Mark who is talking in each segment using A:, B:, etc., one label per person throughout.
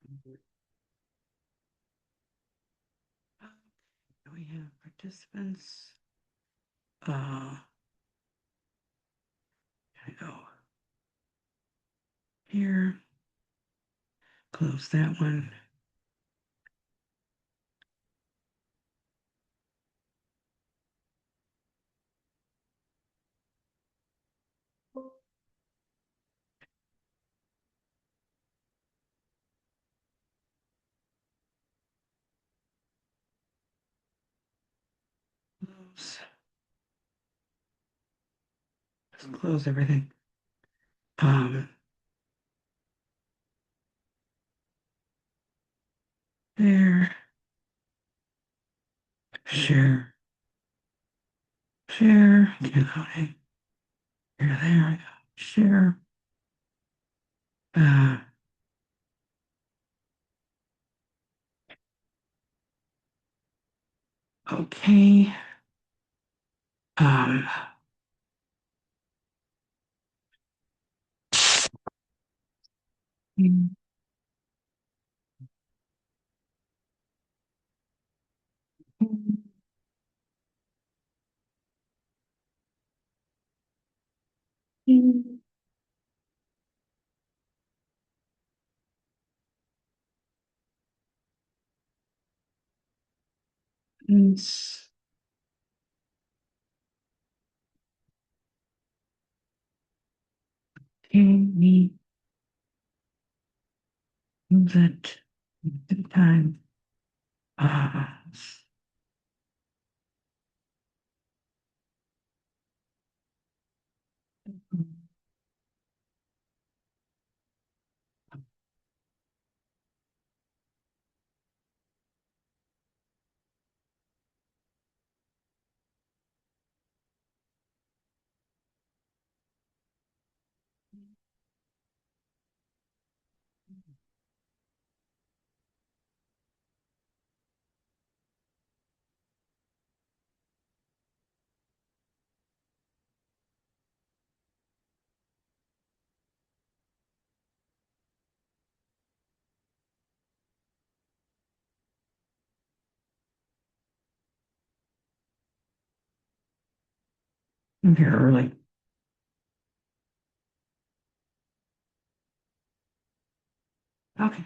A: We have participants. I go here, close that one. Close. Just close everything. There. Share. Share. Here, there. I go. Share. Uh, okay. Um, it's me that the time. I'm here early. Okay.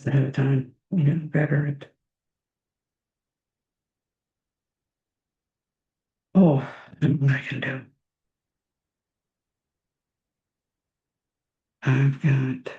A: Ahead of time, you get better at. Oh, what I can do. I've got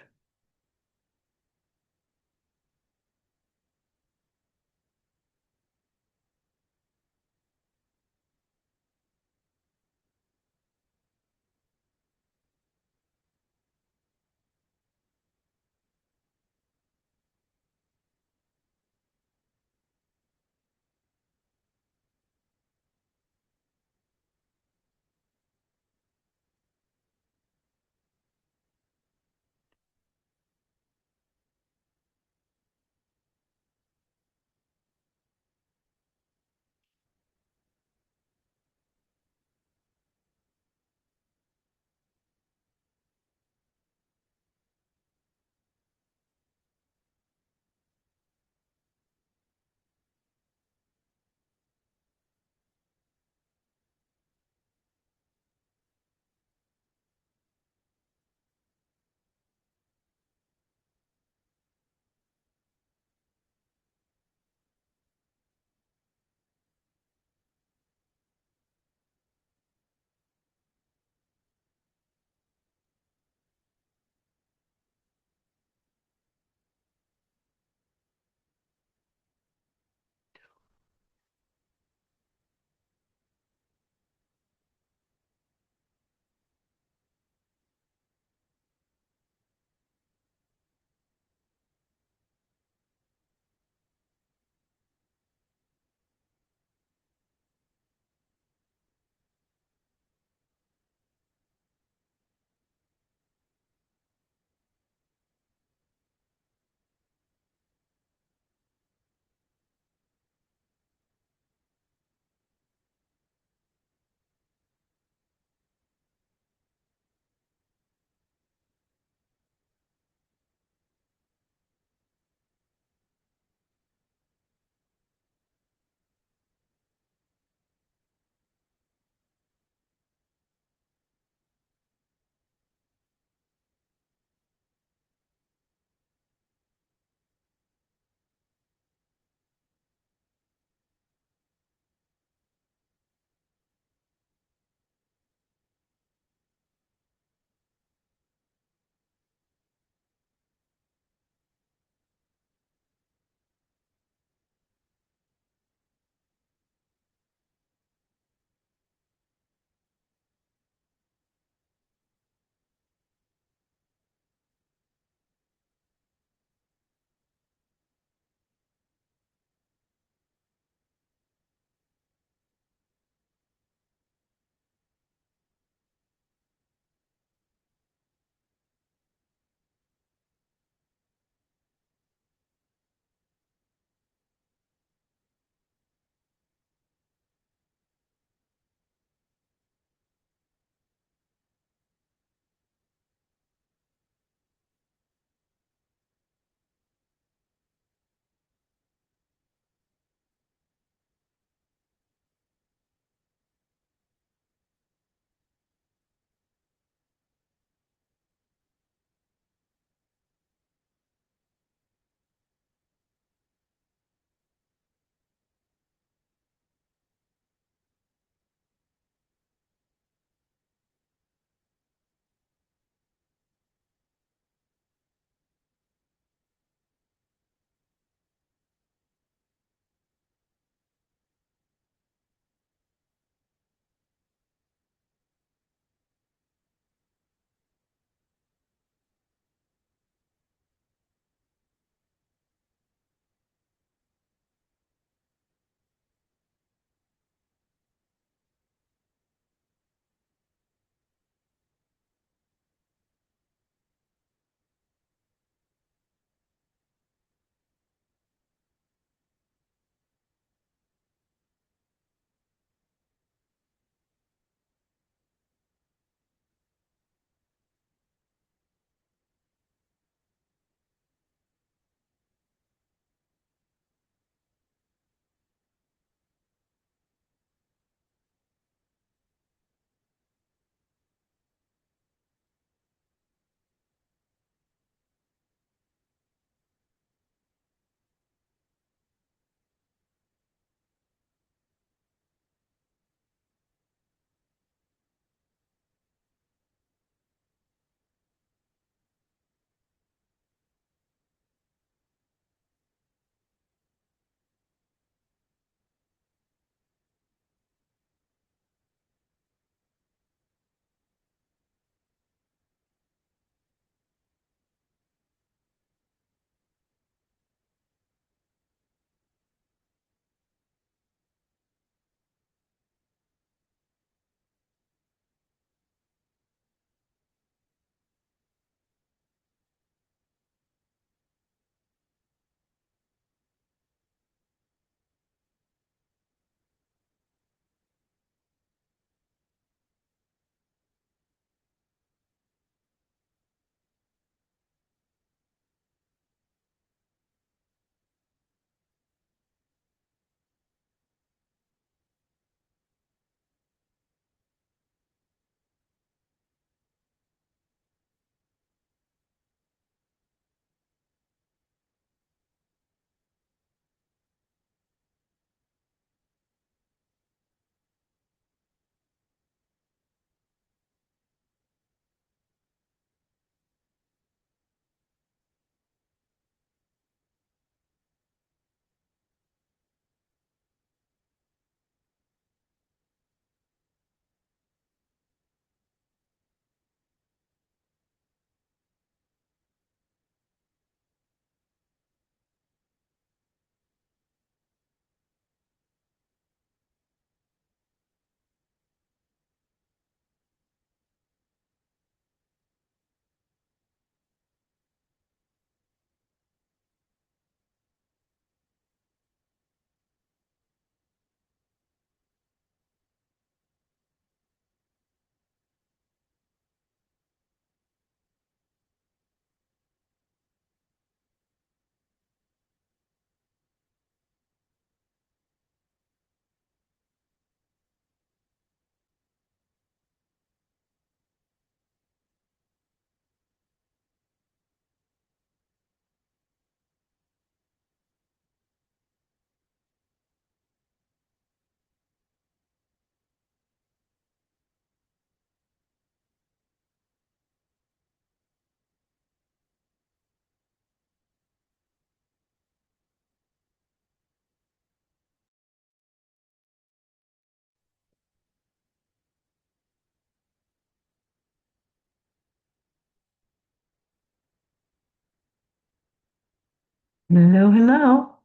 A: Hello, hello.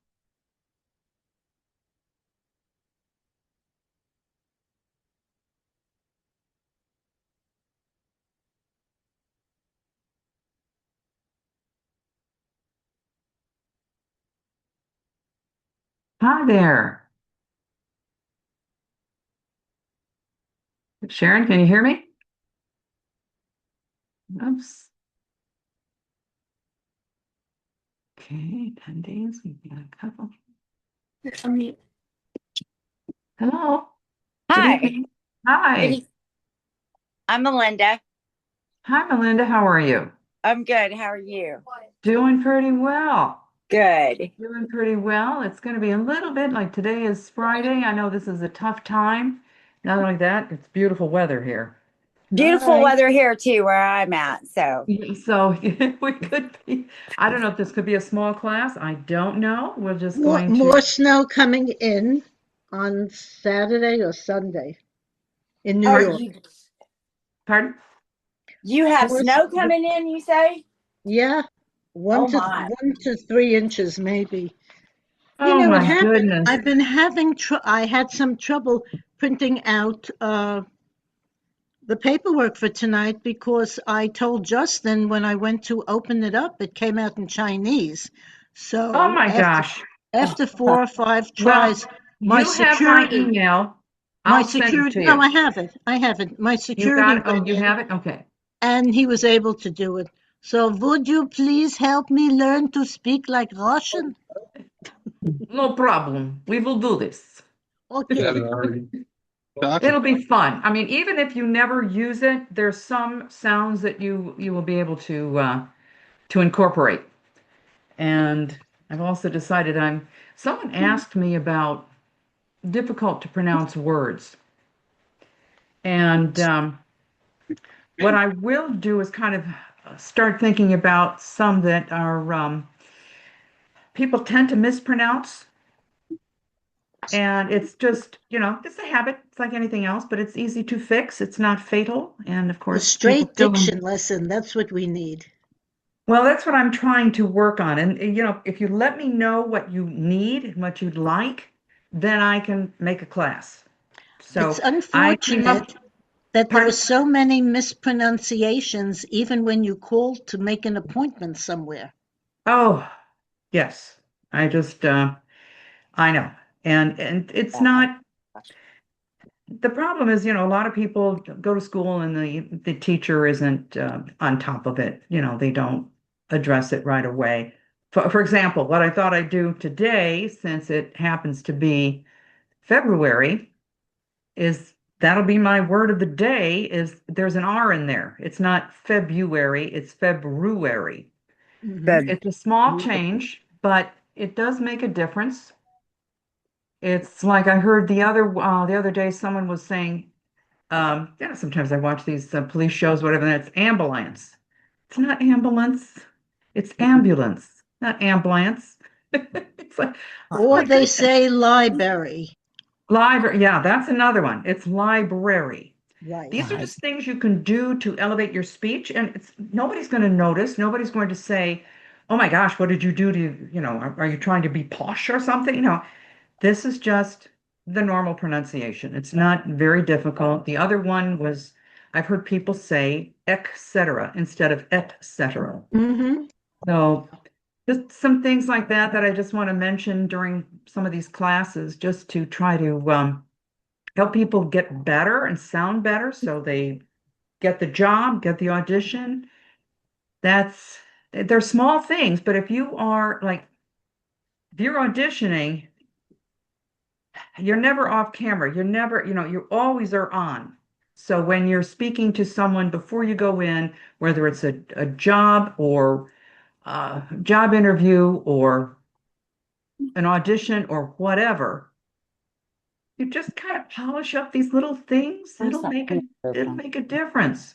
A: Hi there. Sharon, can you hear me? Oops. Okay, pendings. We've got a couple. Hello. Good
B: Hi.
A: evening. Hi.
B: Good. I'm Melinda.
A: Hi, Melinda. How are you?
B: I'm good. How are you?
A: Doing pretty well.
B: Good.
A: Doing pretty well. It's going to be a little bit like today is Friday. I know this is a tough time. Not only that, it's beautiful weather here.
B: Beautiful
A: Hi.
B: weather here too, where I'm at. So,
A: Yeah, so we could be, I don't know if this could be a small class. I don't know. We're just
C: More,
A: going to,
C: more snow coming in on Saturday or Sunday in New
B: oh,
A: pardon,
C: York.
A: pardon?
B: you have
C: More, s-
B: snow coming in, you say?
C: yeah,
B: Oh my.
C: 1 to 3 inches maybe. You
A: Oh
C: know what
A: my
C: happened?
A: goodness.
C: I had some trouble printing out the paperwork for tonight because I told Justin when I went to open it up, it came out in Chinese.
A: Oh
C: So
A: my gosh.
C: after 4 or 5
A: Well,
C: tries, my
A: you have my
C: security
A: email.
C: My
A: I'll send it
C: security,
A: to
C: no,
A: you.
C: I have it. I have it. My
A: You
C: security
A: got it? Oh,
C: went
A: you
C: in
A: have it? Okay.
C: and he was able to do it. So would you please help me learn to speak like Russian?
A: No problem. We will do this.
C: Okay.
A: It'll be fun. I mean, even if you never use it, there's some sounds that you will be able to incorporate. And I've also decided someone asked me about difficult to pronounce words. And what I will do is kind of start thinking about some that are people tend to mispronounce. And it's just, it's a habit. It's like anything else, but it's easy to fix. It's not fatal. And of
C: A
A: course, people
C: straight
A: still.
C: diction lesson. That's what we need.
A: Well, that's what I'm trying to work on. And, if you let me know what you need and what you'd like, then I can make a class.
C: It's
A: So I came up,
C: unfortunate that there are
A: pardon?
C: so many mispronunciations even when you call to make an appointment somewhere.
A: Oh, yes. I just, I know. And it's not, the problem is, a lot of people go to school and the teacher isn't on top of it. They don't address it right away. For example, what I thought I'd do today, since it happens to be February, is that'll be my word of the day is there's an R in there. It's not February, it's February.
C: Hmm.
B: Good.
A: It's a small change, but it does make a difference. It's like I heard the other day someone was saying, sometimes I watch these police shows, whatever, and it's ambulance. It's not ambulance, it's ambulance, not ambulance. It's like, oh
C: Or
A: my
C: they
A: goodness.
C: say library.
A: Library, yeah, that's another one. It's library.
C: Right.
A: These are just things you can do to elevate your speech, and it's nobody's going to notice. Nobody's going to say, "Oh my gosh, what did you do to, are you trying to be posh or something?" This is just the normal pronunciation. It's not very difficult. The other one was, I've heard people say etc. instead of et cetera.
C: Hmm.
A: So just some things like that I just want to mention during some of these classes, just to try to help people get better and sound better so they get the job, get the audition. That's they're small things, but if you're auditioning, you're never off camera. You're never, you always are on. So when you're speaking to someone before you go in, whether it's a job or a job interview or an audition or whatever, you just kind of polish up these little things. It'll make a difference.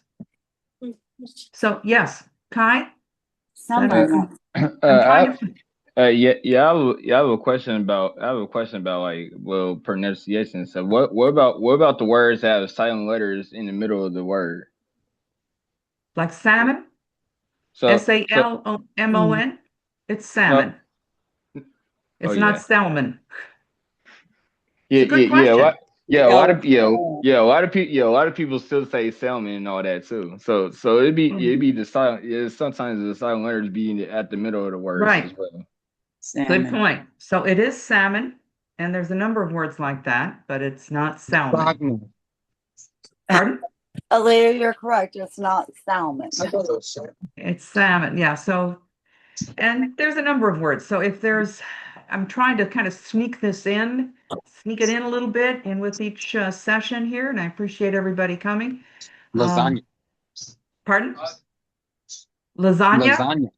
A: So yes, Kai, is that
B: Summer.
A: a, I'm trying
D: I,
A: to,
D: I have a question about like, well, pronunciation. So what about the words that have silent letters in the middle of the word?
A: like salmon,
D: So so
A: Salmon. It's
D: no
A: salmon.
D: Oh
A: It's not
D: yeah.
A: salmon.
D: Yeah,
A: It's a good
D: yeah,
A: question.
D: yeah. A lot of
B: Oh.
D: a lot of people, a lot of people still say salmon and all that too. So it'd be the silent. Yeah, sometimes the silent letters be at the middle of the words as
A: Right.
D: well.
A: Good
B: Salmon.
A: point. So it is salmon, and there's a number of words like that, but it's not salmon.
E: Lasagna.
A: Pardon?
B: Aaliyah, you're correct. It's not salmon.
E: I thought it was salmon.
A: It's salmon. Yeah. So, and there's a number of words. So if there's, I'm trying to kind of sneak it in a little bit in with each session here, and I appreciate everybody coming.
E: Lasagna.
A: Pardon? Lasagna?
E: Lasagna.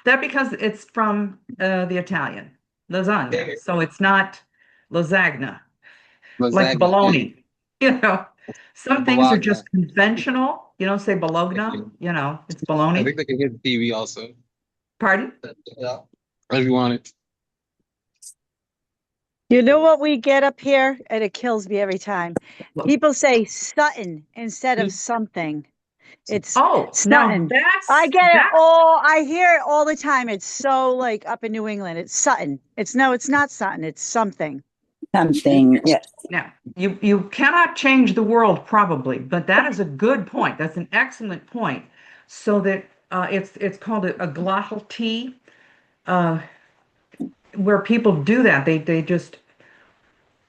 A: That because it's from the Italian, lasagna. So it's not lasagna, like
E: Lasagna.
A: bologna. You know, some things are
E: Bologna.
A: just conventional. You don't say bologna, it's
E: I
A: bologna.
E: think they can hit the TV also.
A: Pardon?
E: Yeah. If you want it.
F: You know what we get up here? And it kills me every time.
A: What?
F: People say Sutton instead of something. It's
A: Oh, now
F: Sutton.
A: that's
F: I get it
A: that's
F: all. I hear it all the time. It's so like up in New England. It's Sutton. It's not Sutton. It's something.
B: Something. Yes.
A: now you cannot change the world probably, but that is a good point. That's an excellent point. So that it's called a glottal T, where people do that. They just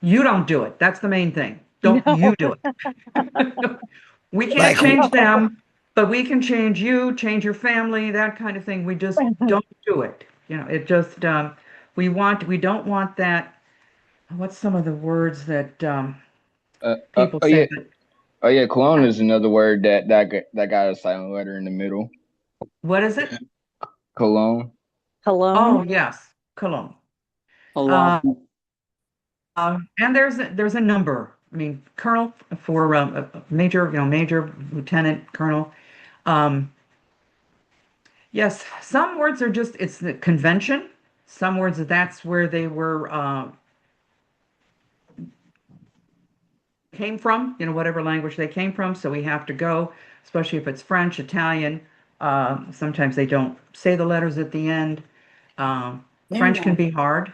A: you don't do it. That's the main thing. Don't
F: No.
A: you do it. We can't
B: Like-
A: change them, but we can change you, change your family, that kind of thing. We just don't do it. It just we don't want that. What's some of the words that people
D: Oh
A: say?
D: yeah, oh yeah. Cologne is another word that got a silent letter in the middle.
A: What is it?
D: Cologne.
F: Cologne.
A: Oh, yes, cologne. Uh, and there's a number. I mean, colonel for a major, major, lieutenant, colonel. Yes, some words are just it's the convention. Some words that's where they were came from. Whatever language they came from. So we have to go, especially if it's French, Italian. Sometimes they don't say the letters at the end. French can be hard.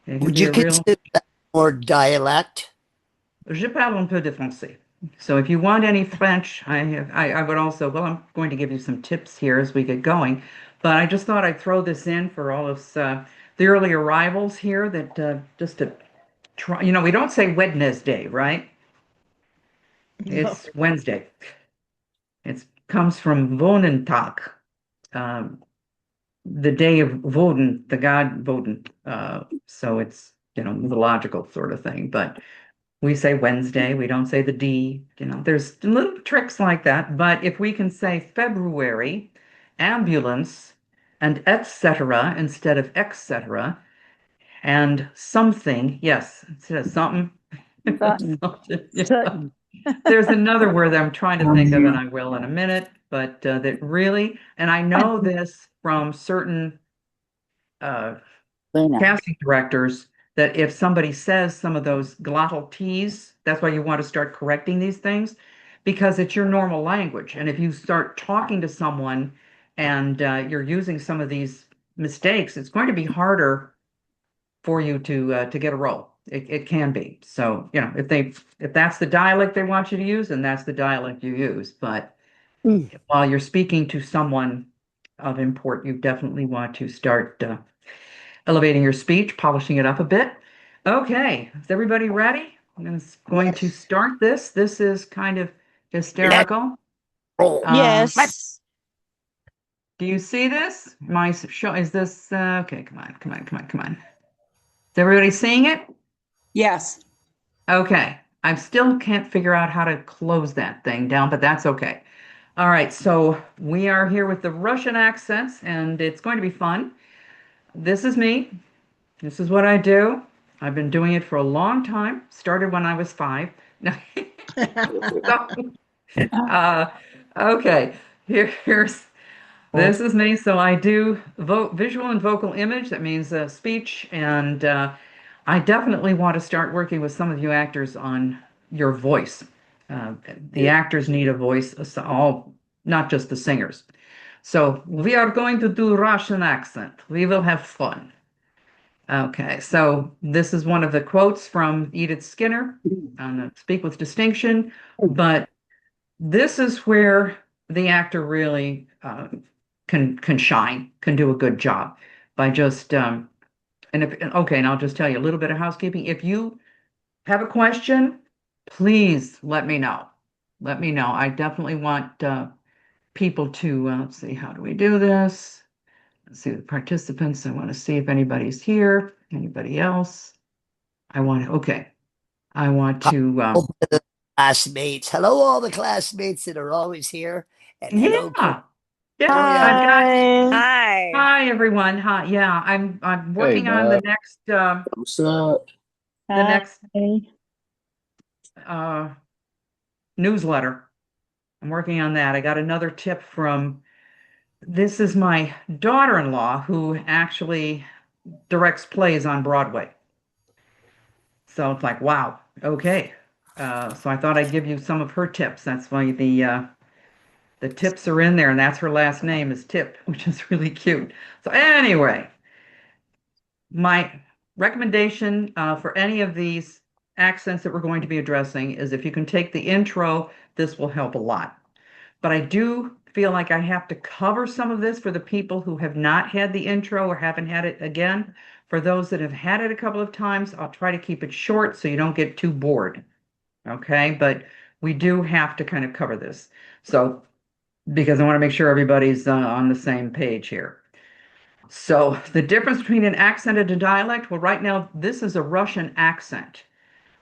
A: It can
G: Would
A: be
G: you
A: a real.
G: consider that more dialect?
A: Je parle un peu de français. So if you want any French, I would also, well, I'm going to give you some tips here as we get going, but I just thought I'd throw this in for all of the early arrivals here that just to try, we don't say Wednesday, right? It's Wednesday. It comes from Wonentag, the day of Woden, the god Woden. So it's, mythological sort of thing, but we say Wednesday, we don't say the D, there's little tricks like that. But if we can say February, ambulance, and etc. instead of etc. and something, yes, instead of something.
F: Sutton.
A: Yeah.
F: Sutton.
A: There's another word that I'm trying to think of, and I will in a minute, but that really, and I know this from certain casting directors, that if somebody says some of those glottal T's, that's why you want to start correcting these things, because it's your normal language. And if you start talking to someone and you're using some of these mistakes, it's going to be harder for you to get a role. It can be. So, if that's the dialect they want you to use, then that's the dialect you use. But while you're speaking to someone of import, you definitely want to start elevating your speech, polishing it up a bit. Okay, is everybody ready? I'm going to start this. This is kind of hysterical.
F: Yes.
A: Do you see this? My show is this okay, come on. Is everybody seeing it?
B: Yes.
A: Okay. I still can't figure out how to close that thing down, but that's okay. All right, so we are here with the Russian accents, and it's going to be fun. This is me. This is what I do. I've been doing it for a long time. Started when I was 5. No. Okay. This is me. So I do visual and vocal image. That means speech. And I definitely want to start working with some of you actors on your voice. The actors need a voice, not just the singers. So we are going to do Russian accent. We will have fun. Okay, so this is one of the quotes from Edith Skinner on the Speak with Distinction, but this is where the actor really can shine, can do a good job by just and I'll just tell you a little bit of housekeeping. If you have a question, please let me know. Let me know. I definitely want people to let's see, how do we do this? Let's see the participants. I want to see if anybody's here. Anybody else? I want to, okay. I want to,
G: Classmates. Hello, all the classmates that are always here. And hello,
A: yeah, yeah. I've got,
F: Hi. Hi.
A: hi everyone. Hi, yeah. I'm
D: Hey,
A: working on the
D: Bob.
A: next
E: What's up?
A: the next newsletter. I'm working on that. I got another tip from this is my daughter-in-law who actually directs plays on Broadway. So it's like, wow, okay. So I thought I'd give you some of her tips. That's why the tips are in there, and that's her last name is Tip, which is really cute. So anyway, my recommendation for any of these accents that we're going to be addressing is if you can take the intro, this will help a lot. But I do feel like I have to cover some of this for the people who have not had the intro or haven't had it again. For those that have had it a couple of times, I'll try to keep it short so you don't get too bored. Okay, but we do have to kind of cover this. So, because I want to make sure everybody's on the same page here. So, the difference between an accent and a dialect, well, right now, this is a Russian accent,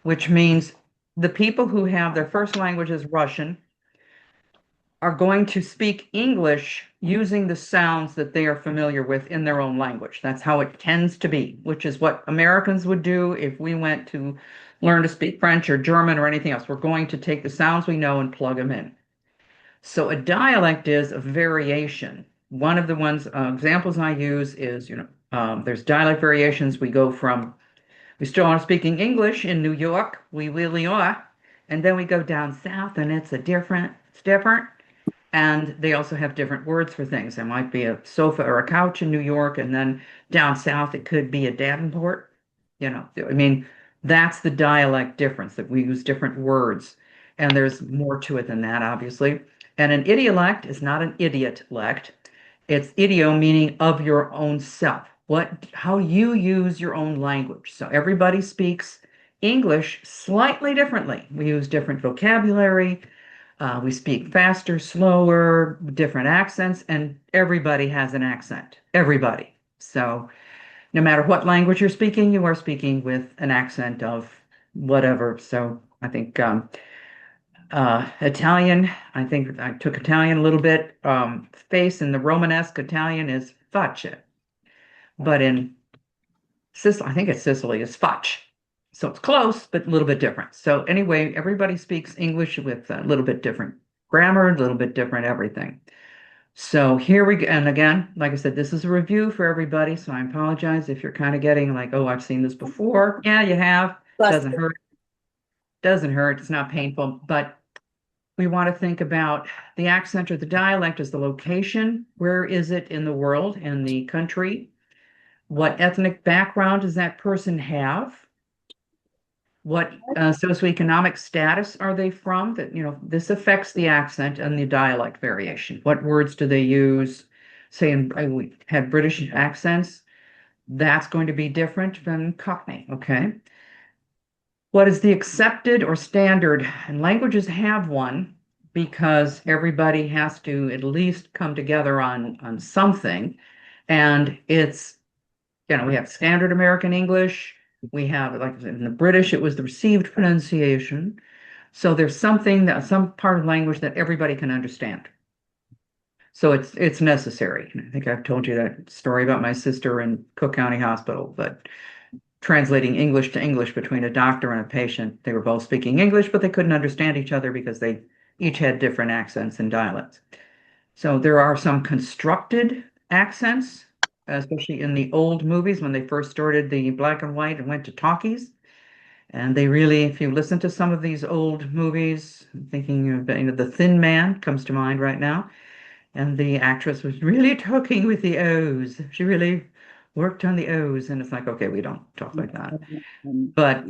A: which means the people who have their first language is Russian are going to speak English using the sounds that they are familiar with in their own language. That's how it tends to be, which is what Americans would do if we went to learn to speak French or German or anything else. We're going to take the sounds we know and plug them in. So a dialect is a variation. One of the ones examples I use is, there's dialect variations. We still are speaking English in New York, we really are, and then we go down south and it's different. And they also have different words for things. There might be a sofa or a couch in New York, and then down south it could be a Davenport. I mean, that's the dialect difference that we use different words. And there's more to it than that, obviously. And an idiolect is not an idiot-lect. It's idio meaning of your own self. How you use your own language. So everybody speaks English slightly differently. We use different vocabulary. We speak faster, slower, different accents, and everybody has an accent. Everybody. So no matter what language you're speaking, you are speaking with an accent of whatever. So I think Italian, I think I took Italian a little bit. Face in the Romanesque Italian is facce, but in Sicily, I think it's Sicily, is facce. So it's close, but a little bit different. So anyway, everybody speaks English with a little bit different grammar, a little bit different everything. So here we go. And again, like I said, this is a review for everybody. So I apologize if you're kind of getting like, oh, I've seen this before. Yeah, you have. Doesn't hurt. Doesn't hurt. It's not painful. But we want to think about the accent or the dialect as the location. Where is it in the world and the country? What ethnic background does that person have? What socioeconomic status are they from? That, this affects the accent and the dialect variation. What words do they use? Say, we had British accents. That's going to be different than Cockney, okay? What is the accepted or standard? And languages have one because everybody has to at least come together on something. And it's, we have standard American English. We have, like in the British, it was the received pronunciation. So there's some part of language that everybody can understand. So it's necessary. I think I've told you that story about my sister in Cook County Hospital, but translating English to English between a doctor and a patient, they were both speaking English, but they couldn't understand each other because they each had different accents and dialects. So there are some constructed accents, especially in the old movies when they first started the black and white and went to talkies. And they really, if you listen to some of these old movies, thinking of, The Thin Man comes to mind right now. And the actress was really talking with the O's. She really worked on the O's, and it's like, okay, we don't talk like that. But,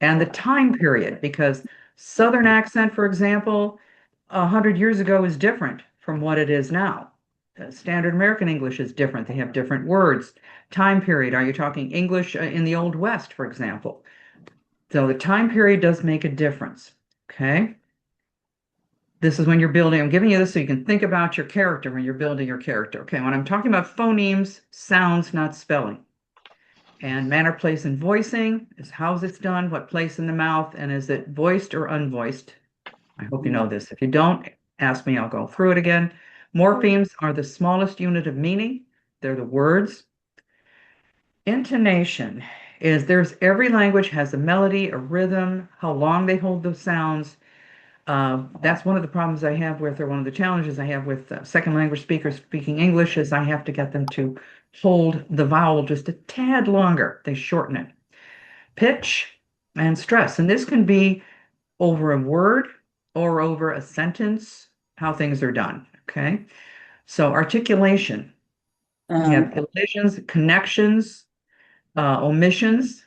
A: and the time period, because Southern accent, for example, 100 years ago is different from what it is now. Standard American English is different. They have different words. Time period. Are you talking English in the Old West, for example? So the time period does make a difference. Okay. This is when you're building. I'm giving you this so you can think about your character when you're building your character. Okay. When I'm talking about phonemes, sounds, not spelling. And manner, place, and voicing is how it's done, what place in the mouth, and is it voiced or unvoiced? I hope you know this. If you don't, ask me, I'll go through it again. Morphemes are the smallest unit of meaning. They're the words. Intonation is every language has a melody, a rhythm, how long they hold those sounds. That's one of the problems I have with, or one of the challenges I have with second language speakers speaking English, is I have to get them to hold the vowel just a tad longer. They shorten it. Pitch and stress. And this can be over a word or over a sentence, how things are done. Okay. So articulation. You have elisions, connections, omissions.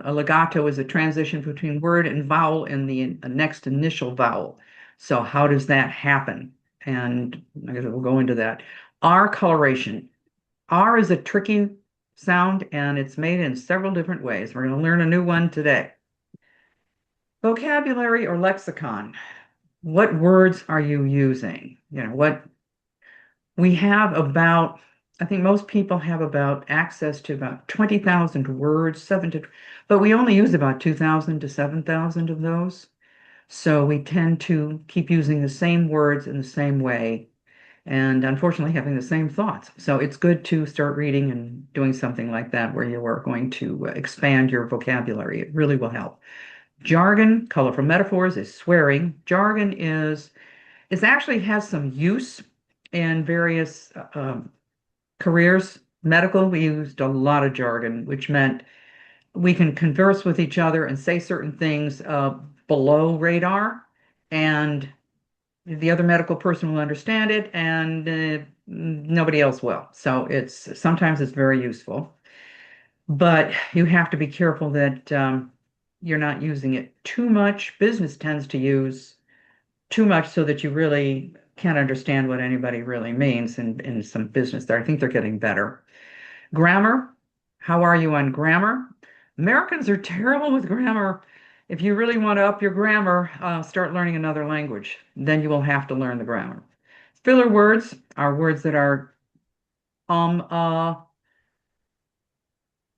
A: A legato is a transition between word and vowel in the next initial vowel. So how does that happen? And I guess we'll go into that. R coloration. R is a tricky sound, and it's made in several different ways. We're going to learn a new one today. Vocabulary or lexicon. What words are you using? What we have about, I think most people have about access to about 20,000 words, but we only use about 2,000 to 7,000 of those. So we tend to keep using the same words in the same way, and unfortunately having the same thoughts. So it's good to start reading and doing something like that where you are going to expand your vocabulary. It really will help. Jargon, colorful metaphors, is swearing. Jargon it actually has some use in various careers. Medical, we used a lot of jargon, which meant we can converse with each other and say certain things below radar, and the other medical person will understand it, and nobody else will. So sometimes it's very useful, but you have to be careful that you're not using it too much. Business tends to use too much so that you really can't understand what anybody really means in some business there. I think they're getting better. Grammar. How are you on grammar? Americans are terrible with grammar. If you really want to up your grammar, start learning another language. Then you will have to learn the grammar. Filler words are words that are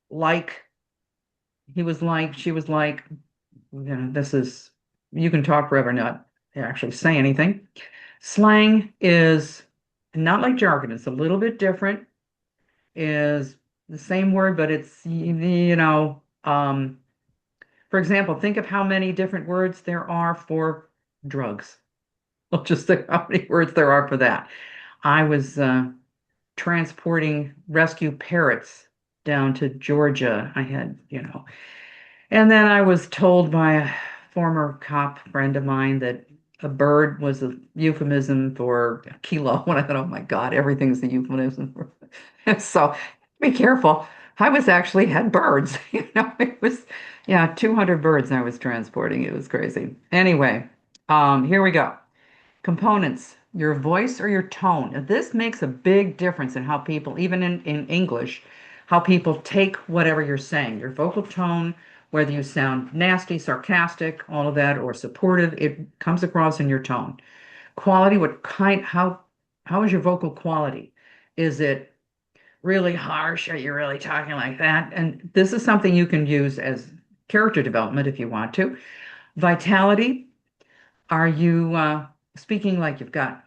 A: like, he was like, she was like, you can talk forever, not actually say anything. Slang is not like jargon. It's a little bit different. Is the same word, but it's, for example, think of how many different words there are for drugs. Well, just think how many words there are for that. I was transporting rescue parrots down to Georgia. I had, and then I was told by a former cop friend of mine that a bird was a euphemism for a kilo. When I thought, oh my God, everything's a euphemism for. So be careful. I was actually had birds. It was, 200 birds I was transporting. It was crazy. Anyway, here we go. Components, your voice or your tone. Now, this makes a big difference in how people, even in English, how people take whatever you're saying. Your vocal tone, whether you sound nasty, sarcastic, all of that, or supportive, it comes across in your tone. Quality, how is your vocal quality? Is it really harsh? Are you really talking like that? And this is something you can use as character development if you want to. Vitality, are you speaking like you've got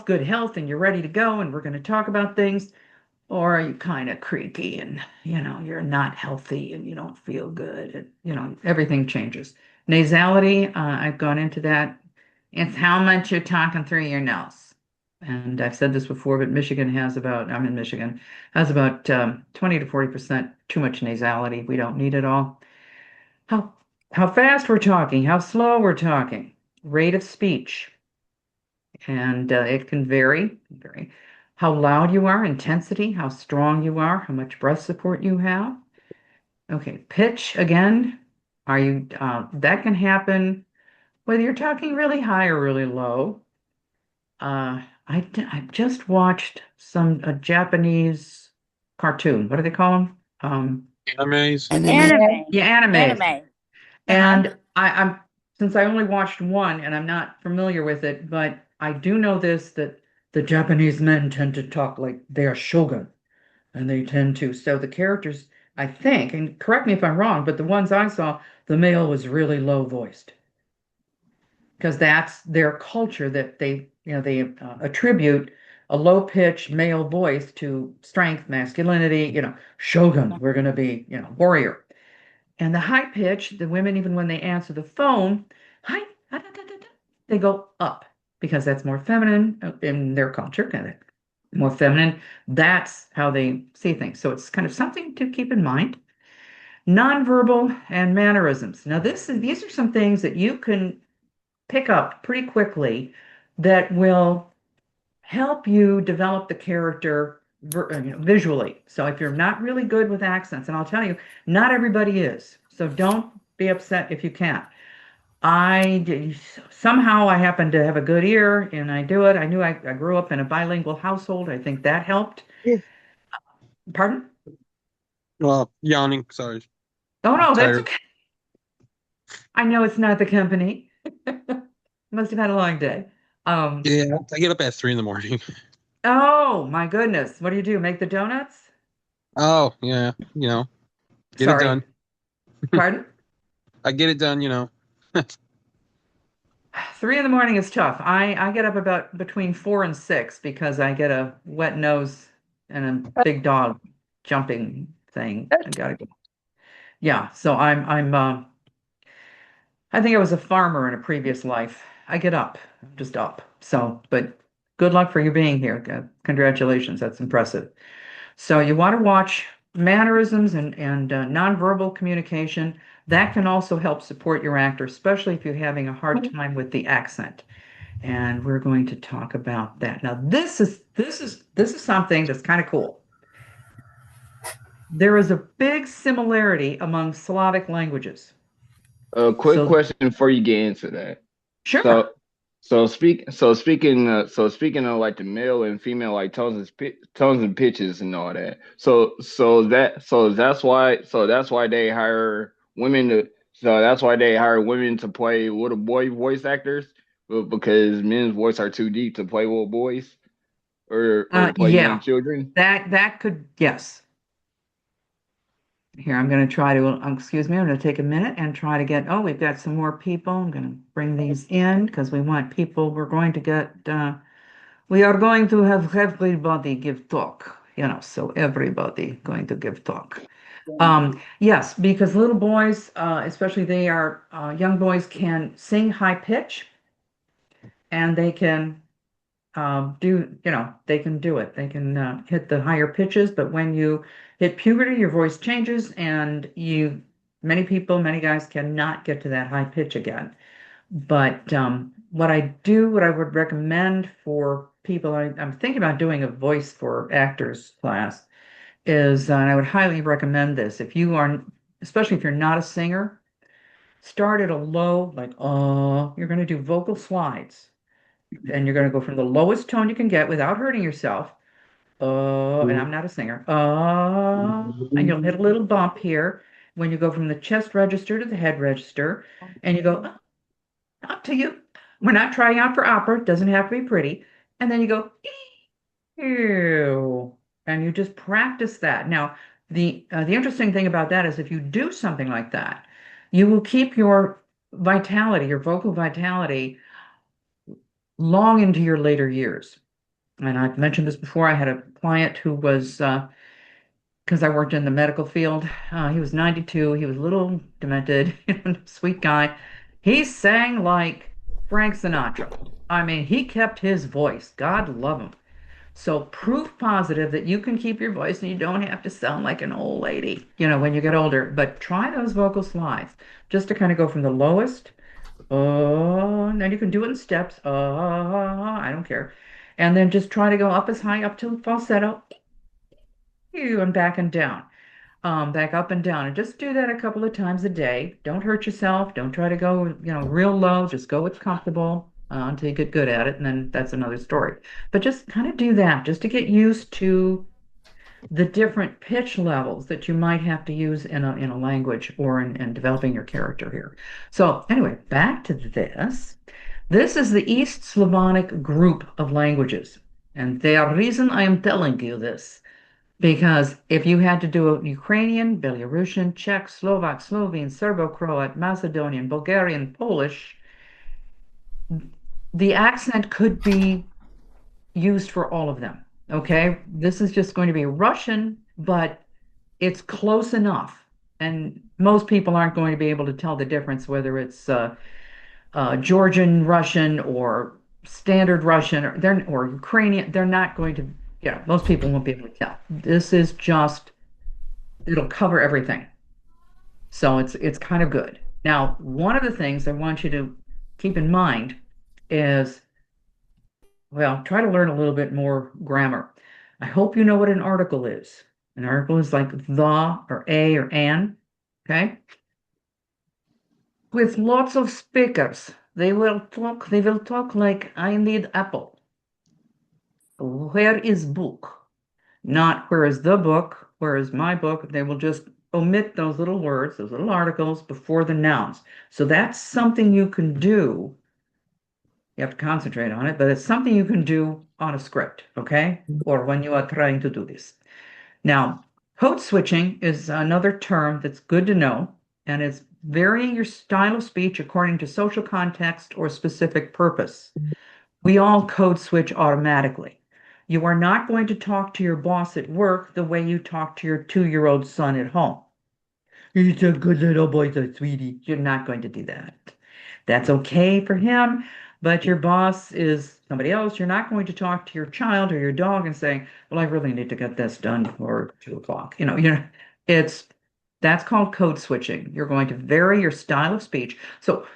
A: good health, and you're ready to go, and we're going to talk about things? Or are you kind of creaky and, you're not healthy and you don't feel good? And, everything changes. Nasality, I've gone into that. It's how much you're talking through your nose. And I've said this before, but I'm in Michigan, has about 20 to 40% too much nasality. We don't need it all. How fast we're talking, how slow we're talking, rate of speech. And it can vary. how loud you are, intensity, how strong you are, how much breath support you have. Okay, pitch again. That can happen whether you're talking really high or really low. I just watched a Japanese cartoon. What do they call them?
E: Animes.
F: Anime.
A: Yeah, animes.
B: Anime.
A: And I'm since I only watched one and I'm not familiar with it, but I do know this that the Japanese men tend to talk like they are shogun, and they tend to. So the characters, I think, and correct me if I'm wrong, but the ones I saw, the male was really low voiced because that's their culture that they attribute a low pitched male voice to strength, masculinity, shogun, we're going to be, warrior. And the high pitch, the women, even when they answer the phone, hi, they go up because that's more feminine in their culture, kind of more feminine. That's how they see things. So it's kind of something to keep in mind. Nonverbal and mannerisms. Now, these are some things that you can pick up pretty quickly that will help you develop the character visually. So if you're not really good with accents, and I'll tell you, not everybody is. So don't be upset if you can't. Somehow I happen to have a good ear and I do it. I knew I grew up in a bilingual household. I think that helped.
F: Yeah.
A: Pardon?
E: Well, yawning. Sorry.
A: Oh, no, that's
E: Tired.
A: okay. I know it's not the company. Must have had a long day.
E: Yeah, I get up at 3 a.m.
A: Oh, my goodness. What do? Make the donuts?
E: Oh, yeah. Get
A: Sorry.
E: it done.
A: Pardon?
E: I get it done.
A: 3 in the morning is tough. I get up about between 4 and 6 because I get a wet nose and a big dog jumping thing. I gotta go. Yeah, so I think I was a farmer in a previous life. I get up, just up. So, but good luck for you being here. Congratulations, that's impressive. So you want to watch mannerisms and nonverbal communication. That can also help support your actor, especially if you're having a hard time with the accent. And we're going to talk about that. Now, this is something that's kind of cool. There is a big similarity among Slavic languages.
D: A quick
A: So-
D: question before you get into that.
A: Sure.
D: Speaking of like the male and female like tones and pitches and all that. That's why they hire women to play little boy voice actors, because men's voice are too deep to play little boys or play
A: yeah.
D: young children.
A: That could, yes. Here, I'm going to try to, excuse me, I'm going to take a minute and try to get, oh, we've got some more people. I'm going to bring these in because we want people, we are going to have everybody give talk, so everybody going to give talk. Yes, because little boys, especially they are, young boys can sing high pitch and they can they can do it. They can hit the higher pitches, but when you hit puberty, your voice changes, and many guys cannot get to that high pitch again. But what I would recommend for people, I'm thinking about doing a voice for actors class, is, and I would highly recommend this, especially if you're not a singer, start at a low, like, you're going to do vocal slides. And you're going to go from the lowest tone you can get without hurting yourself. And I'm not a singer. And you'll hit a little bump here when you go from the chest register to the head register. And you go, up to you. We're not trying out for opera. It doesn't have to be pretty. And then you go, ew. And you just practice that. Now, the interesting thing about that is if you do something like that, you will keep your vitality, your vocal vitality, long into your later years. And I've mentioned this before. I had a client who was, because I worked in the medical field, he was 92. He was a little demented, sweet guy. He sang like Frank Sinatra. I mean, he kept his voice. God love him. So proof positive that you can keep your voice and you don't have to sound like an old lady, when you get older. But try those vocal slides just to kind of go from the lowest. And then you can do it in steps. I don't care. And then just try to go up as high up to falsetto, and back and down, back up and down. And just do that a couple of times a day. Don't hurt yourself. Don't try to go, real low. Just go what's comfortable until you get good at it. And then that's another story. But just kind of do that just to get used to the different pitch levels that you might have to use in a language or in developing your character here. So anyway, back to this. This is the East Slavonic group of languages. And the reason I am telling you this, because if you had to do a Ukrainian, Belarusian, Czech, Slovak, Slovene, Serbo-Croat, Macedonian, Bulgarian, Polish, the accent could be used for all of them. Okay, this is just going to be Russian, but it's close enough. And most people aren't going to be able to tell the difference whether it's Georgian Russian or standard Russian or Ukrainian. They're not going to, most people won't be able to tell. This is just, it'll cover everything. So it's kind of good. Now, one of the things I want you to keep in mind is, well, try to learn a little bit more grammar. I hope you know what an article is. An article is like the or a or an, okay? With lots of speakers, they will talk like, I need apple. Where is book? Not where is the book, where is my book? They will just omit those little words, those little articles before the nouns. So that's something you can do. You have to concentrate on it, but it's something you can do on a script, okay? Or when you are trying to do this. Now, code switching is another term that's good to know, and it's varying your style of speech according to social context or specific purpose. We all code switch automatically. You are not going to talk to your boss at work the way you talk to your 2-year-old son at home. He's a good little boy, so sweetie. You're not going to do that. That's okay for him, but your boss is somebody else. You're not going to talk to your child or your dog and say, well, I really need to get this done before 2 o'clock. That's called code switching. You're going to vary your style of speech. So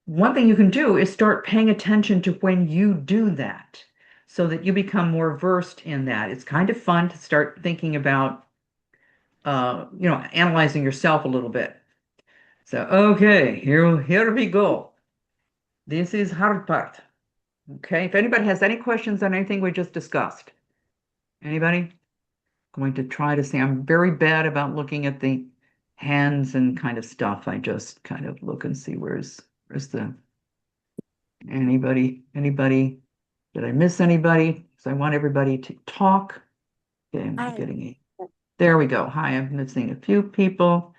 A: one thing you can do is start paying attention to when you do that so that you become more versed in that. It's kind of fun to start thinking about, analyzing yourself a little bit. So, okay, here we go. This is hard part. Okay, if anybody has any questions on anything we just discussed. Anybody? Going to try to see. I'm very bad about looking at the hands and kind of stuff. I just kind of look and see where's the anybody? Did I miss anybody? So I want everybody to talk. Okay, I'm getting there we go. Hi, I'm missing a few people.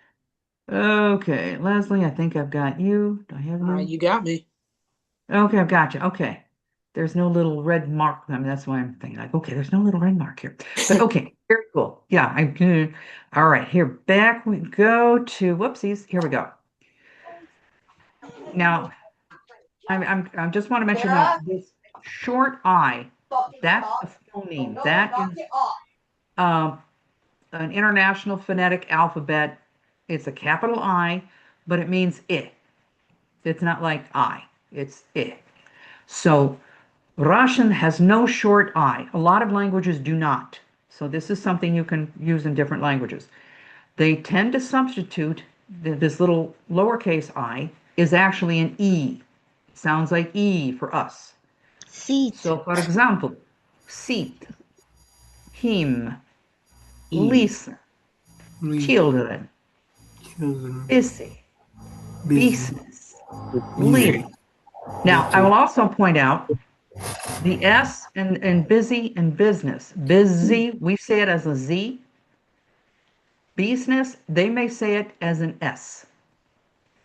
A: Okay, Leslie, I think I've got you. Do I have you?
H: You got me.
A: Okay, I've got you. Okay. There's no little red mark. I mean, that's why I'm thinking like, okay, there's no little red mark here. But okay, very cool. Yeah, I'm good. All right, here, back we go to, whoopsies, here we go. Now, I just want to mention that this short I, that's a phoneme. That is an international phonetic alphabet. It's a capital I, but it means it. It's not like I, it's it. So Russian has no short I. A lot of languages do not. So this is something you can use in different languages. They tend to substitute this little lowercase I is actually an E. It sounds like E for us.
C: Seat.
A: So for example, seat, him, listen, children, busy, business, leading. Now, I will also point out the S in busy and business. Busy, we say it as a Z. Business, they may say it as an S.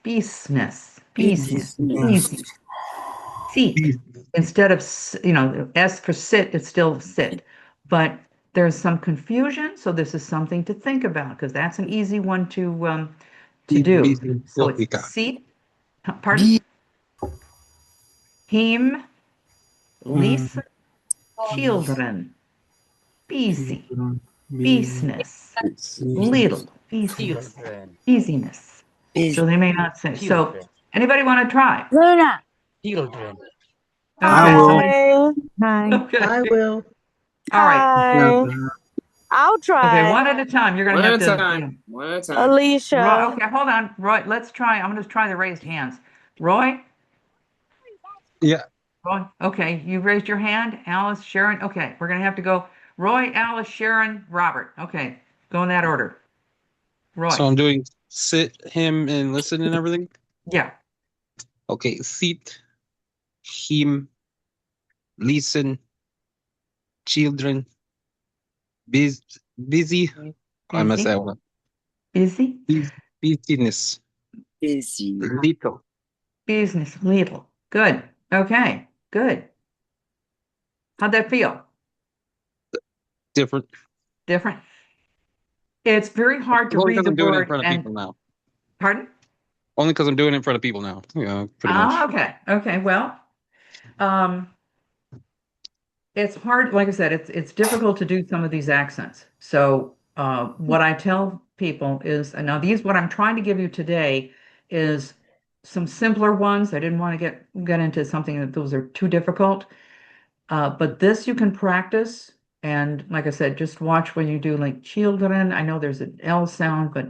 A: Business, business, easy. Seat, instead of, S for sit, it's still sit. But there's some confusion, so this is something to think about because that's an easy one to do. So it's seat, pardon? Him, listen, children, busy, business, little, business, easiness. So they may not say. So anybody want to try?
F: Luna.
I: Children.
B: I
C: will.
F: Hi.
A: Okay.
C: I will.
A: All right.
F: Hi. I'll
A: Okay,
F: try.
A: one at a time. You're
H: One
A: gonna have
H: at a
A: to,
H: time. One at a time.
A: Roy,
F: Alicia.
A: okay, hold on. Roy, let's try. I'm gonna try the raised hands. Roy?
E: Yeah.
A: Roy, okay, you raised your hand. Alice, Sharon, okay, we're gonna have to go Roy, Alice, Sharon, Robert. Okay, go in that order.
E: So
A: Roy,
E: I'm doing sit, him, and listen and everything.
A: yeah,
E: Okay. Sit, him, listen, children, busy. I must
A: busy,
E: say one.
A: busy,
E: Business,
B: busy.
E: little,
A: business, little. Good, okay, good. How'd that feel?
E: different.
A: Different? It's very hard to
E: Only
A: read
E: because
A: the
E: I'm doing it in
A: word
E: front of
A: and,
E: people now.
A: pardon?
E: Only because I'm doing it in front of people now. Yeah, pretty much.
A: Ah, okay, okay, well, um, it's hard, like I said, it's difficult to do some of these accents. So what I tell people is, and now these what I'm trying to give you today is some simpler ones. I didn't want to get into something that those are too difficult. But this you can practice. And like I said, just watch when you do like children. I know there's an L sound, but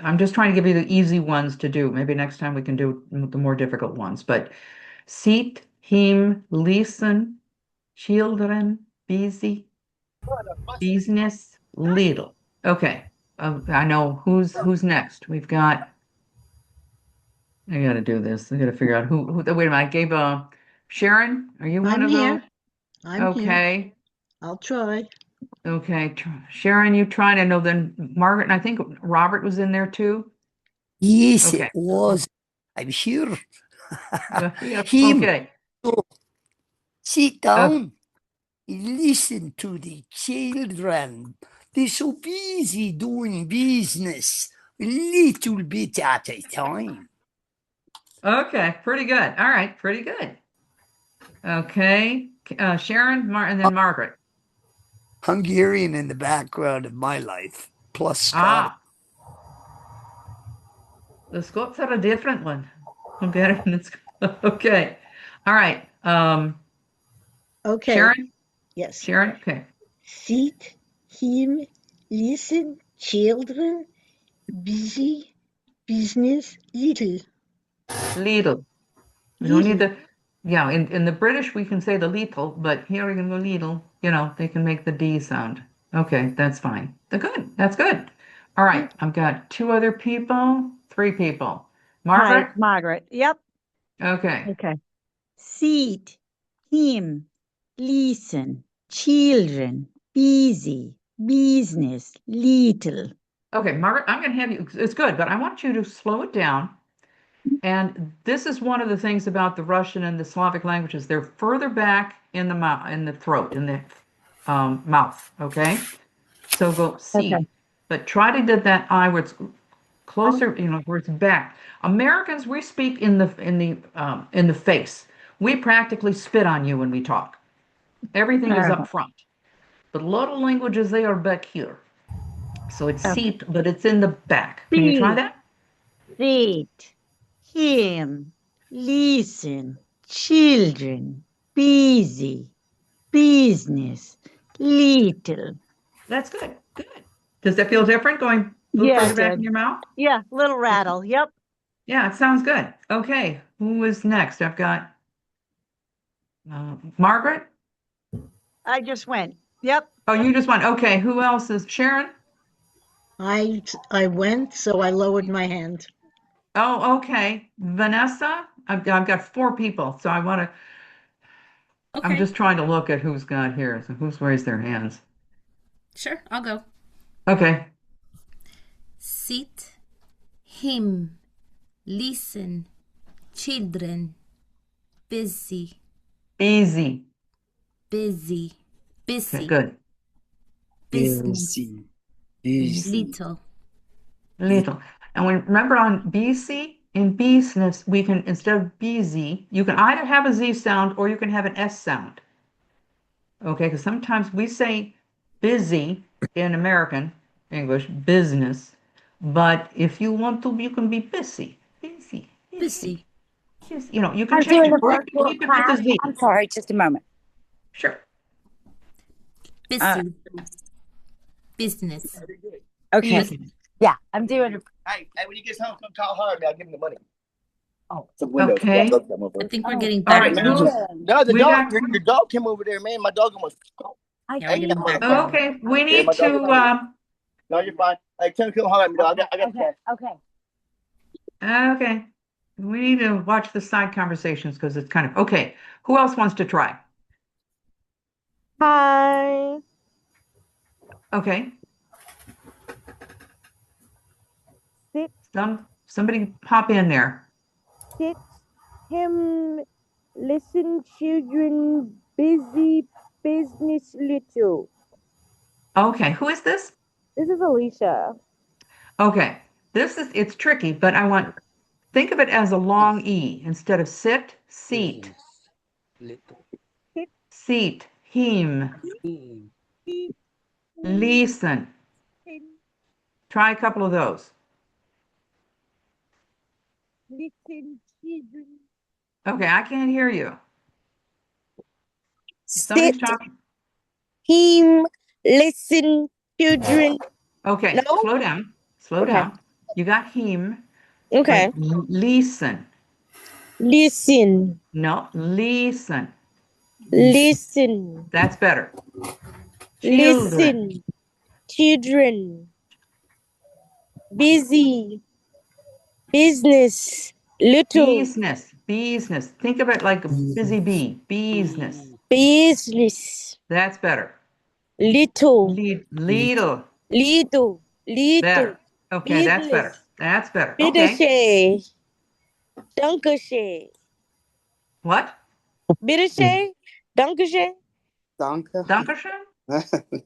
A: I'm just trying to give you the easy ones to do. Maybe next time we can do the more difficult ones. But seat, him, listen, children, busy, business, little. Okay. I know who's next. We've got. I got to do this. I got to figure out who. Wait a minute. I gave Sharon. Are you one
C: I'm
A: of those?
C: here. I'm here.
A: Okay.
C: I'll try.
A: Okay. Sharon, you tried. I know. Then Margaret and I think Robert was in there too.
G: Yes,
A: Okay.
G: it was. I'm here.
A: Yeah.
G: Him,
A: Okay.
G: sit
A: Okay.
G: down. Listen to the children. They're so busy doing business, a little bit at a time.
A: Okay. Pretty good. All right. Pretty good. Okay. Sharon, and then Margaret.
G: Hungarian in the background of my life, plus Scottish.
A: Ah, the Scots are a different one. Hungarian and okay. All right.
C: Okay.
A: Sharon?
C: Yes.
A: Sharon? Okay.
C: Sit, him, listen, children, busy, business, little.
A: Little. We don't need
C: Little.
A: the, yeah, in the British we can say the little, but here we can go little. You know, they can make the D sound. Okay, that's fine. They're good. That's good. All right. I've got two other people, three people.
F: Hi,
A: Margaret?
F: it's Margaret. Yep.
A: Okay.
F: Okay. Seat, him, listen, children, busy, business, little.
A: Okay, Margaret, I'm going to have you, it's good, but I want you to slow it down. And this is one of the things about the Russian and the Slavic languages. They're further back in the mouth, in the throat, in the mouth. Okay, so go
F: Okay.
A: C, but try to get that I where it's closer, you know, where it's back. Americans, we speak in the face. We practically spit on you when we talk. Everything is up front. But a lot of languages they are back here. So it's
F: Okay.
A: seat, but it's in the back. Can you try
F: Seat,
A: that?
F: seat, him, listen, children, busy, business, little.
A: That's good. Good. Does that feel different going a little
F: Yeah,
A: further
F: it
A: back in
F: did.
A: your mouth?
F: Yeah, little rattle. Yep.
A: Yeah, it sounds good. Okay, who is next? I've got Margaret.
F: I just went. Yep.
A: Oh, you just went. Okay, who else is Sharon?
C: I went, so I lowered my hand.
A: Oh, okay. Vanessa. I've got four people, so I want to. I'm
I: Okay,
A: just trying to look at who's got here. So who's raised their hands?
I: sure, I'll go.
A: Okay.
I: Sit, him, listen, children, busy,
A: Easy.
I: busy,
A: Okay,
I: busy,
A: good.
I: business,
G: Busy, busy.
I: little.
A: Little. And remember on BC, in business, we can, instead of BZ, you can either have a Z sound or you can have an S sound. Okay, because sometimes we say busy in American English, business, but if you want to, you can be busy, busy, busy.
I: Busy.
A: You know, you can
B: I'm
A: change
B: doing
A: it.
B: a
A: Or
B: virtual
A: you can put the
B: class.
A: Z.
B: I'm sorry, just a moment.
A: Sure.
I: Busy. Business.
B: Okay.
A: Business.
B: Yeah, I'm doing.
H: Hey, when he gets home, come call her and I'll give him the money.
B: Oh,
H: Some windows.
A: Okay.
I: I think we're getting
A: All
I: better
A: right.
I: now.
H: No, the
A: We
H: dog.
A: got-
H: Your dog came over there, man. My dog almost.
I: Yeah, we're getting better.
A: Okay. We
H: Yeah,
A: need
H: my dog is
A: to.
H: hungry. No, you're fine. Hey, tell him come holler at me, dog. I got
B: okay. Okay.
A: Okay. We need to watch the side conversations because it's kind of okay. Who else wants to try?
J: Hi.
A: Okay.
J: Sit,
A: Somebody pop in there.
J: sit, him, listen, children, busy, business, little.
A: Okay. Who is this?
J: This is Alicia.
A: Okay. It's tricky, but think of it as a long E instead of sit, seat,
G: Little.
A: seat, him, listen. Try a couple of those.
J: Listen, children.
A: Okay, I can't hear you.
J: Sit,
A: Somebody's talking.
J: him, listen, children.
A: Okay,
J: No?
A: slow down. Slow
J: Okay.
A: down. You got him,
J: Okay.
A: but listen.
J: Listen,
A: No, listen.
J: listen,
A: That's better. Children.
J: listen, children. Busy, business, little.
A: Business. Think of it like a busy bee. Business.
J: Business,
A: That's better.
J: little,
A: Little.
J: little, little.
A: Better. Okay, that's better.
J: Business.
A: That's better. Okay.
J: Bittershay. Dunkashay.
A: What?
J: Bittershay? Dunkashay?
H: Danke.
A: Dankeschön?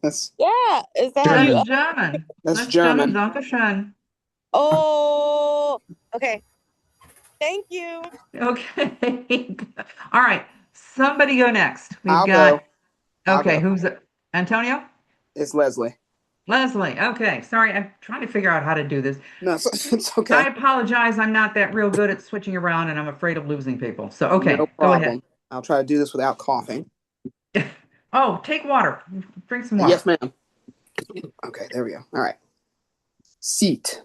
H: that's
J: Yeah. Is that how
A: That's
J: you?
A: German.
H: That's German.
A: Dankeschön.
J: Oh. Okay. Thank you.
A: Okay. All right. Somebody go next.
H: I'll go.
A: Okay, who's it? Antonio?
H: It's Leslie.
A: Leslie. Okay. Sorry, I'm trying to figure out how to do this.
H: No, it's okay.
A: I apologize. I'm not that real good at switching around and I'm afraid of losing people. So, okay,
H: No
A: go ahead.
H: problem. I'll try to do this without coughing.
A: Oh, take water. Drink some water.
H: Yes, ma'am. Okay, there we go. All right. Seat,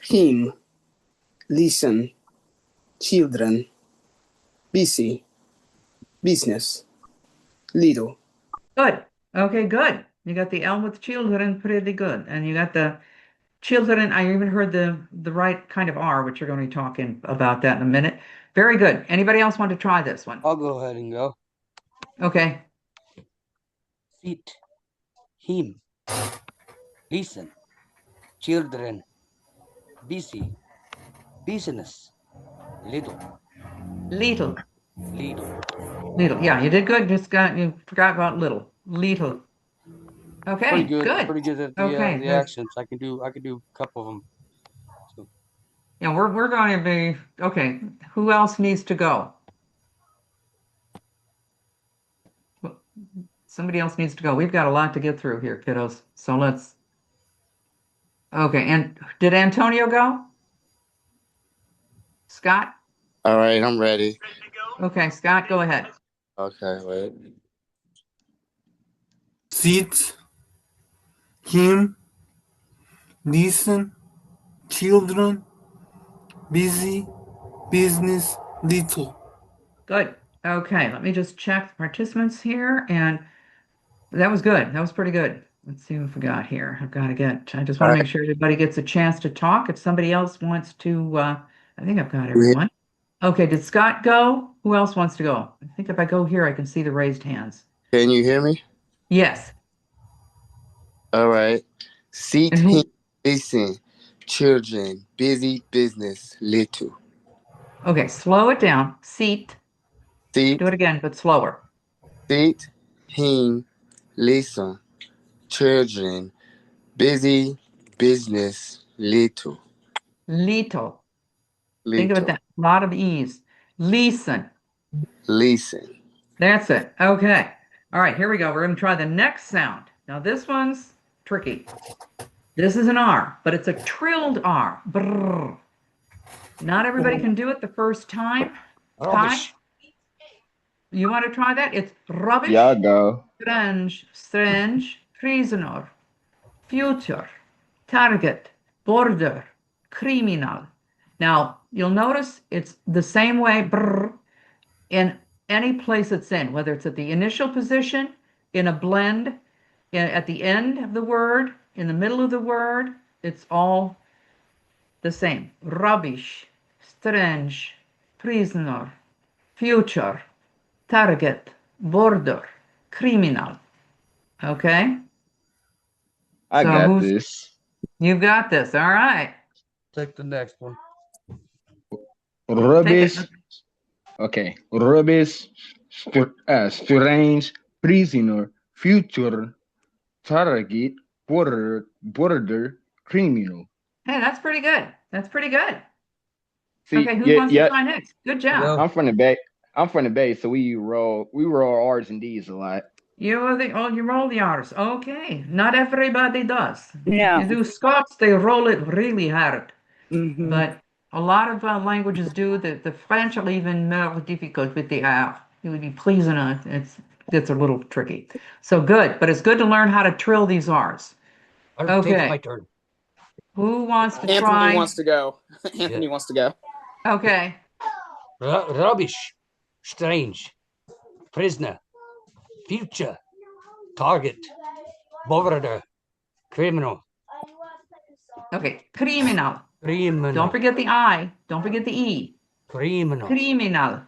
H: him, listen, children, busy, business, little.
A: Good. Okay, good. You got the L with children, pretty good. And you got the children. I even heard the right kind of R, which you're going to be talking about that in a minute. Very good. Anybody else want to try this one?
G: I'll go ahead and go.
A: Okay.
G: Sit, him, listen, children, busy, business, little,
A: Little.
G: little.
A: Little. Yeah, you did good. You forgot about little. Little. Okay,
G: Pretty good.
A: good.
G: Pretty good at the
A: Okay,
G: the
A: there's-
G: accents. I can do a couple of them. So,
A: Yeah, we're going to be okay. Who else needs to go? Somebody else needs to go. We've got a lot to get through here, kiddos. So let's. Okay, and did Antonio go? Scott?
K: All right, I'm ready.
A: Okay, Scott, go ahead.
K: Okay, wait.
L: Sit, him, listen, children, busy, business, little.
A: Good. Okay, let me just check the participants here, and that was good. That was pretty good. Let's see what we got here. I just want to make sure everybody gets a chance to talk. If somebody else wants to, I think I've got everyone. Okay, did Scott go? Who else wants to go? I think if I go here, I can see the raised hands.
K: Can you hear me?
A: Yes.
K: All right. Seat,
A: And who-
K: him, listen, children, busy, business, little.
A: Okay, slow it down. Seat.
K: Seat,
A: Do it again, but slower.
K: seat, him, listen, children, busy, business, little.
A: Little. Think of it
K: Little.
A: that. A lot of E's. Listen.
K: Listen.
A: That's it. Okay. All right, here we go. We're going to try the next sound. Now, this one's tricky. This is an R, but it's a trilled R. Brrr. Not everybody can do it the first time.
G: Rubbish.
A: Kai, you want to try that? It's rubbish,
D: Y'all go.
A: strange, prisoner, future, target, border, criminal. Now, you'll notice it's the same way brr, in any place it's in, whether it's at the initial position, in a blend, at the end of the word, in the middle of the word, it's all the same. Rubbish, strange, prisoner, future, target, border, criminal. Okay?
D: I
A: So
D: got this.
A: You've got this. All right.
G: Take the next one.
D: Rubbish. Okay. Rubbish, strange, prisoner, future, target, border, criminal.
A: Hey, that's pretty good. That's pretty good.
D: See,
A: Okay, who wants to try next? Good job.
D: I'm from the Bay. So we roll R's and D's a lot.
A: You roll the R's. Okay. Not everybody does.
B: No.
A: You do Scots, they roll it really hard.
B: Mhm.
A: But a lot of languages do. The French are even more difficult with the R. It would be pleasing. It's a little tricky. So good, but it's good to learn how to trill these R's.
G: I'll take
A: Okay.
G: my turn.
A: Who wants to
H: Anthony
A: try?
H: wants to go. Anthony wants to go.
A: Okay.
G: Rubbish, strange, prisoner, future, target, border, criminal.
A: Okay. Criminal.
G: Criminal.
A: Don't forget the I. Don't forget the E.
G: Criminal.
A: Criminal.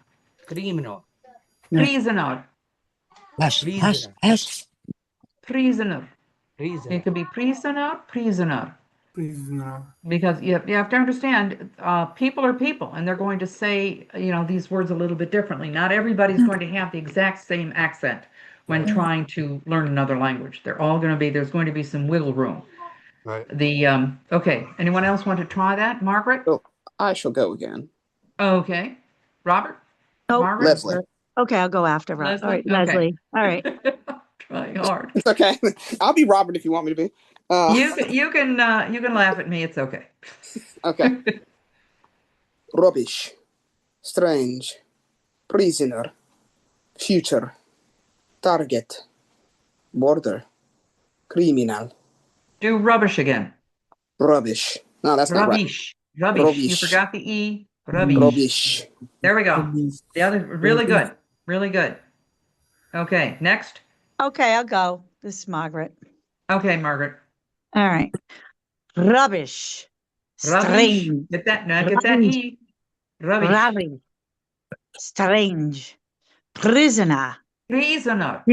G: Criminal.
A: Prisoner.
G: Prisoner.
A: Prisoner.
G: Prisoner.
A: It could be prisoner.
L: Prisoner.
A: Because you have to understand, people are people, and they're going to say, these words a little bit differently. Not everybody's going to have the exact same accent when trying to learn another language. They're all going to be, there's going to be some wiggle room.
G: Right.
A: Okay. Anyone else want to try that? Margaret?
H: Oh, I shall go again.
A: Okay. Robert?
B: Oh,
A: Margaret?
H: Leslie.
B: Okay, I'll go after Rob.
A: Leslie?
B: All right,
A: Okay.
B: Leslie. All right.
A: Trying hard.
H: It's okay. I'll be Robert if you want me to be.
A: You can laugh at me. It's okay.
H: Okay. Rubbish, strange, prisoner, future, target, border, criminal.
A: Do rubbish again.
H: Rubbish. No, that's not right.
A: Rubbish. Rubbish. You forgot the E. Rubbish.
H: Rubbish.
A: There we go. The other, really good. Really good. Okay, next.
F: Okay, I'll go. This is Margaret.
A: Okay, Margaret.
F: All right. Rubbish.
A: Rubbish.
F: Strange.
A: Get that E. Rubbish.
F: Rubbish. Strange. Prisoner.
A: Prisoner.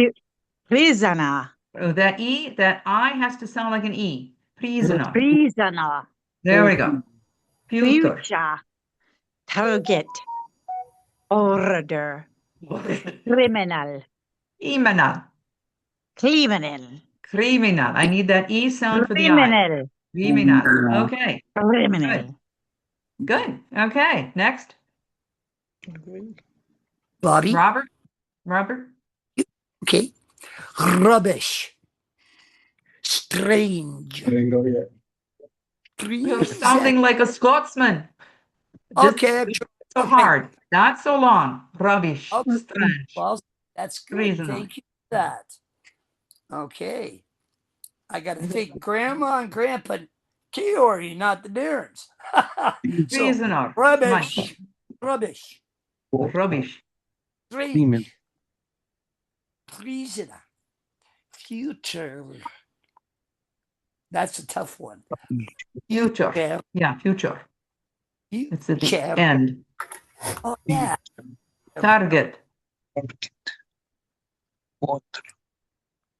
F: Prisoner.
A: Oh, that E, that I has to sound like an E. Prisoner.
F: Prisoner.
A: There we go. Future.
F: Future. Target. Order. Criminal.
A: Criminal.
F: Criminal.
A: Criminal. I need that E sound for the I.
F: Criminal.
A: Criminal. Okay.
F: Criminal.
A: Good. Okay. Next.
G: Bobby.
A: Robert.
G: Okay. Rubbish. Strange.
K: I didn't go yet.
A: You're sounding like a Scotsman.
G: Okay.
A: So hard. Not so long. Rubbish. Strange.
G: Well, that's good.
A: Reasonable.
G: Thank you for that. Okay. I got to think Grandma and Grandpa Kiori, not the Darrens.
A: Reasonable.
G: Rubbish. Rubbish.
A: Rubbish.
G: Strange. Prisoner. Future. That's a tough one.
A: Future. Yeah, future. It's at the
G: Future.
A: end.
G: Oh, yeah.
A: Target.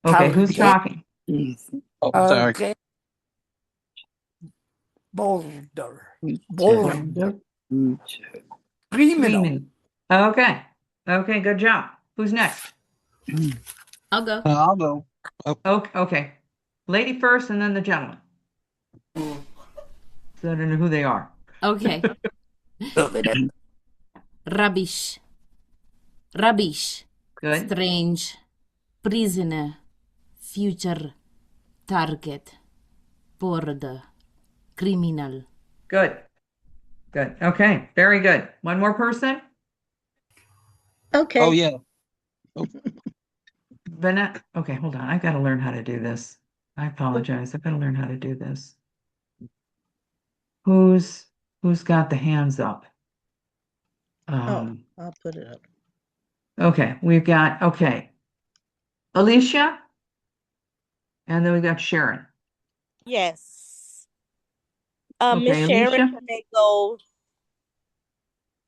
A: Okay, who's talking?
G: Okay. Border. Border. Criminal.
A: Okay. Okay, good job. Who's next?
I: I'll go.
E: I'll go.
A: Okay. Lady first and then the gentleman. So I don't know who they are.
I: Okay. Rubbish. Rubbish.
A: Good.
I: Strange. Prisoner. Future. Target. Border. Criminal.
A: Good. Good. Okay. Very good. One more person.
C: Okay.
E: Oh yeah.
A: Vanessa. Okay, hold on. I got to learn how to do this. I apologize. I've got to learn how to do this. Who's got the hands up?
C: I'll put it up.
A: Okay, we've got Alicia, and then we got Sharon.
J: Yes. Miss
A: Okay,
J: Sharon
A: Alicia.
J: may go.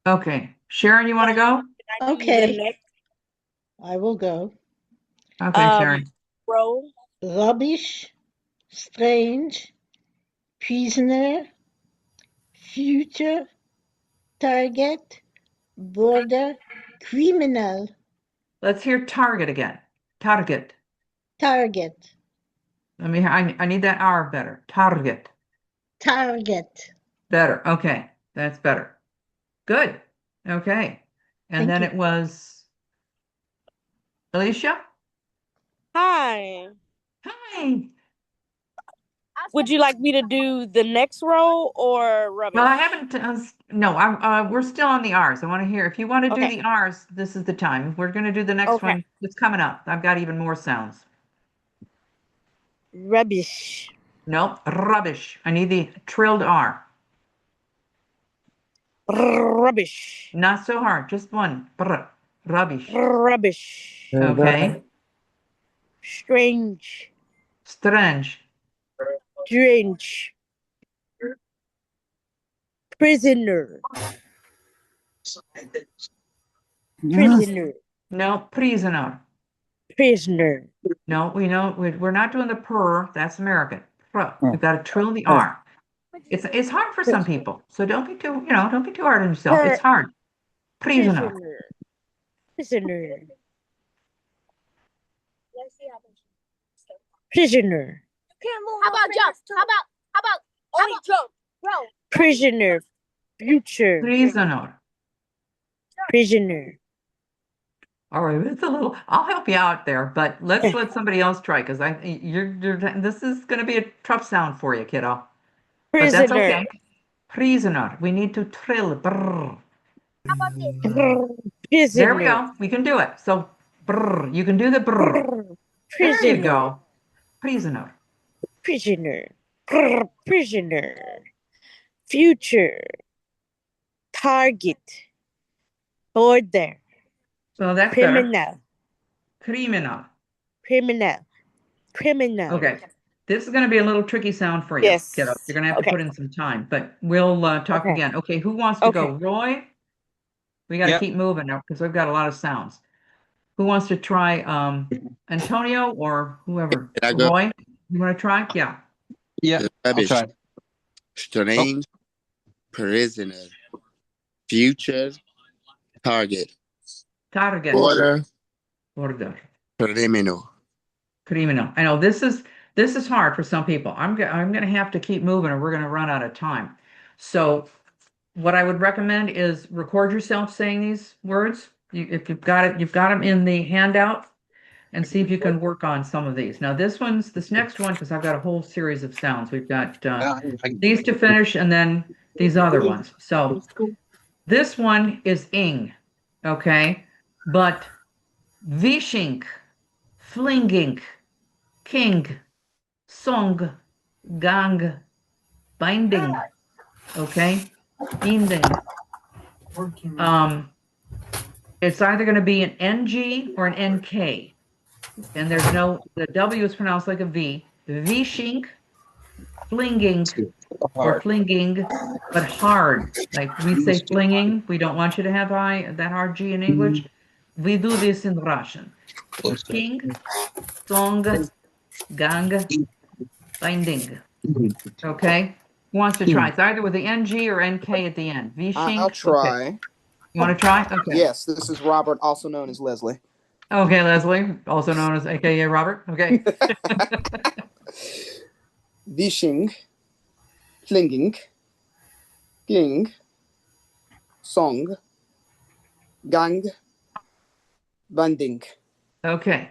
A: Okay, Sharon, you want to go?
C: Okay. I will go.
A: Okay, Sharon.
J: Row.
C: Rubbish, strange, prisoner, future, target, border, criminal,
A: Let's hear target again. Target.
C: target,
A: I need that R better. Target.
C: target.
A: Better. Okay, that's better. Good. Okay. And
C: Thank
A: then
C: you.
A: it was Alicia.
J: Hi.
A: Hi.
J: Would you like me to do the next row or rubbish?
A: Well, I haven't. No, we're still on the R's. I want to hear if you want to do
J: Okay.
A: the R's. This is the time. If we're going to do the next
J: Okay.
A: one, it's coming up. I've got even more sounds.
J: Rubbish.
A: Nope, rubbish. I need the trilled R.
J: Rubbish.
A: Not so hard. Just one. Brr. Rubbish.
J: Rubbish.
A: Okay.
J: Strange.
A: Strange.
J: Strange. Prisoner. Prisoner.
A: No, prisoner.
J: Prisoner.
A: No, we know we're not doing the purr. That's American. We've got to trill the R. It's hard for some people, so don't be too hard on yourself. It's hard. Prisoner.
J: Prisoner. Prisoner.
M: How about jump? How about only jump?
J: Prisoner. Future.
A: Prisoner.
J: Prisoner.
A: All right, it's a little. I'll help you out there, but let's let somebody else try because you're this is going to be a tough sound for you, kiddo. But that's okay. Prisoner. We need to trill. Brr.
M: How about this?
J: Prisoner.
A: There we go. We can do it. So brr. You can do the brr. There you go. Prisoner.
J: Prisoner. Prisoner. Future. Target. Border.
A: So that's
J: Criminal.
A: better. Criminal.
J: Criminal. Criminal.
A: Okay. This is going to be a little tricky sound for you,
J: Yes.
A: kiddo. You're going to have to put in some time, but we'll talk again. Okay, who wants to go? Roy? We got to keep moving now because we've got a lot of sounds. Who wants to try Antonio or whoever?
K: Did I go?
A: Roy, you want to try? Yeah.
E: Yeah. I'll
K: Rubbish.
E: try.
K: Strange. Prisoner. Future. Target.
A: Target.
K: Border.
A: Border.
K: Criminal.
A: Criminal. I know this is hard for some people. I'm going to have to keep moving or we're going to run out of time. So what I would recommend is record yourself saying these words. If you've got it, you've got them in the handout and see if you can work on some of these. Now this next one, because I've got a whole series of sounds. We've got these to finish and then these other ones. So this one is ing, okay? But wishing, flinging, king, song, gang, binding, okay? Binding. It's either going to be an NG or an NK. And the W is pronounced like a V. Wishing, flinging, or flinging, but hard. Like we say flinging, we don't want you to have that hard G in English. We do this in Russian. King, song, gang, binding. Okay? Who wants to try? It's either with the NG or NK at the end.
H: I'll try.
A: Okay. You want to try? Okay.
H: Yes, this is Robert, also known as Leslie.
A: Okay, Leslie, also known as AKA Robert. Okay.
H: Wishing, flinging, king, song, gang, banding.
A: Okay.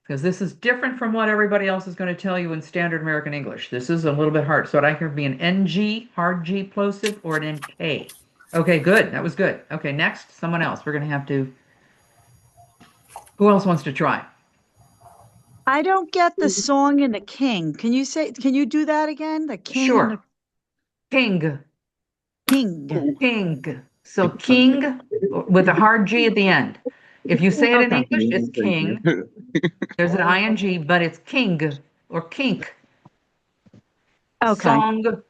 A: because this is different from what everybody else is going to tell you in standard American English. This is a little bit hard. So it either be an NG, hard G plosive, or an NK. Okay, good. That was good. Okay, next, someone else. We're going to have to. Who else wants to try?
F: I don't get the song and the king. Can you do that again? The king and the
A: Sure. King.
F: king.
A: King. So king with a hard G at the end. If you say it in
F: Okay.
A: English, it's king. There's an ing, but it's king or kink.
F: Okay.
A: Song.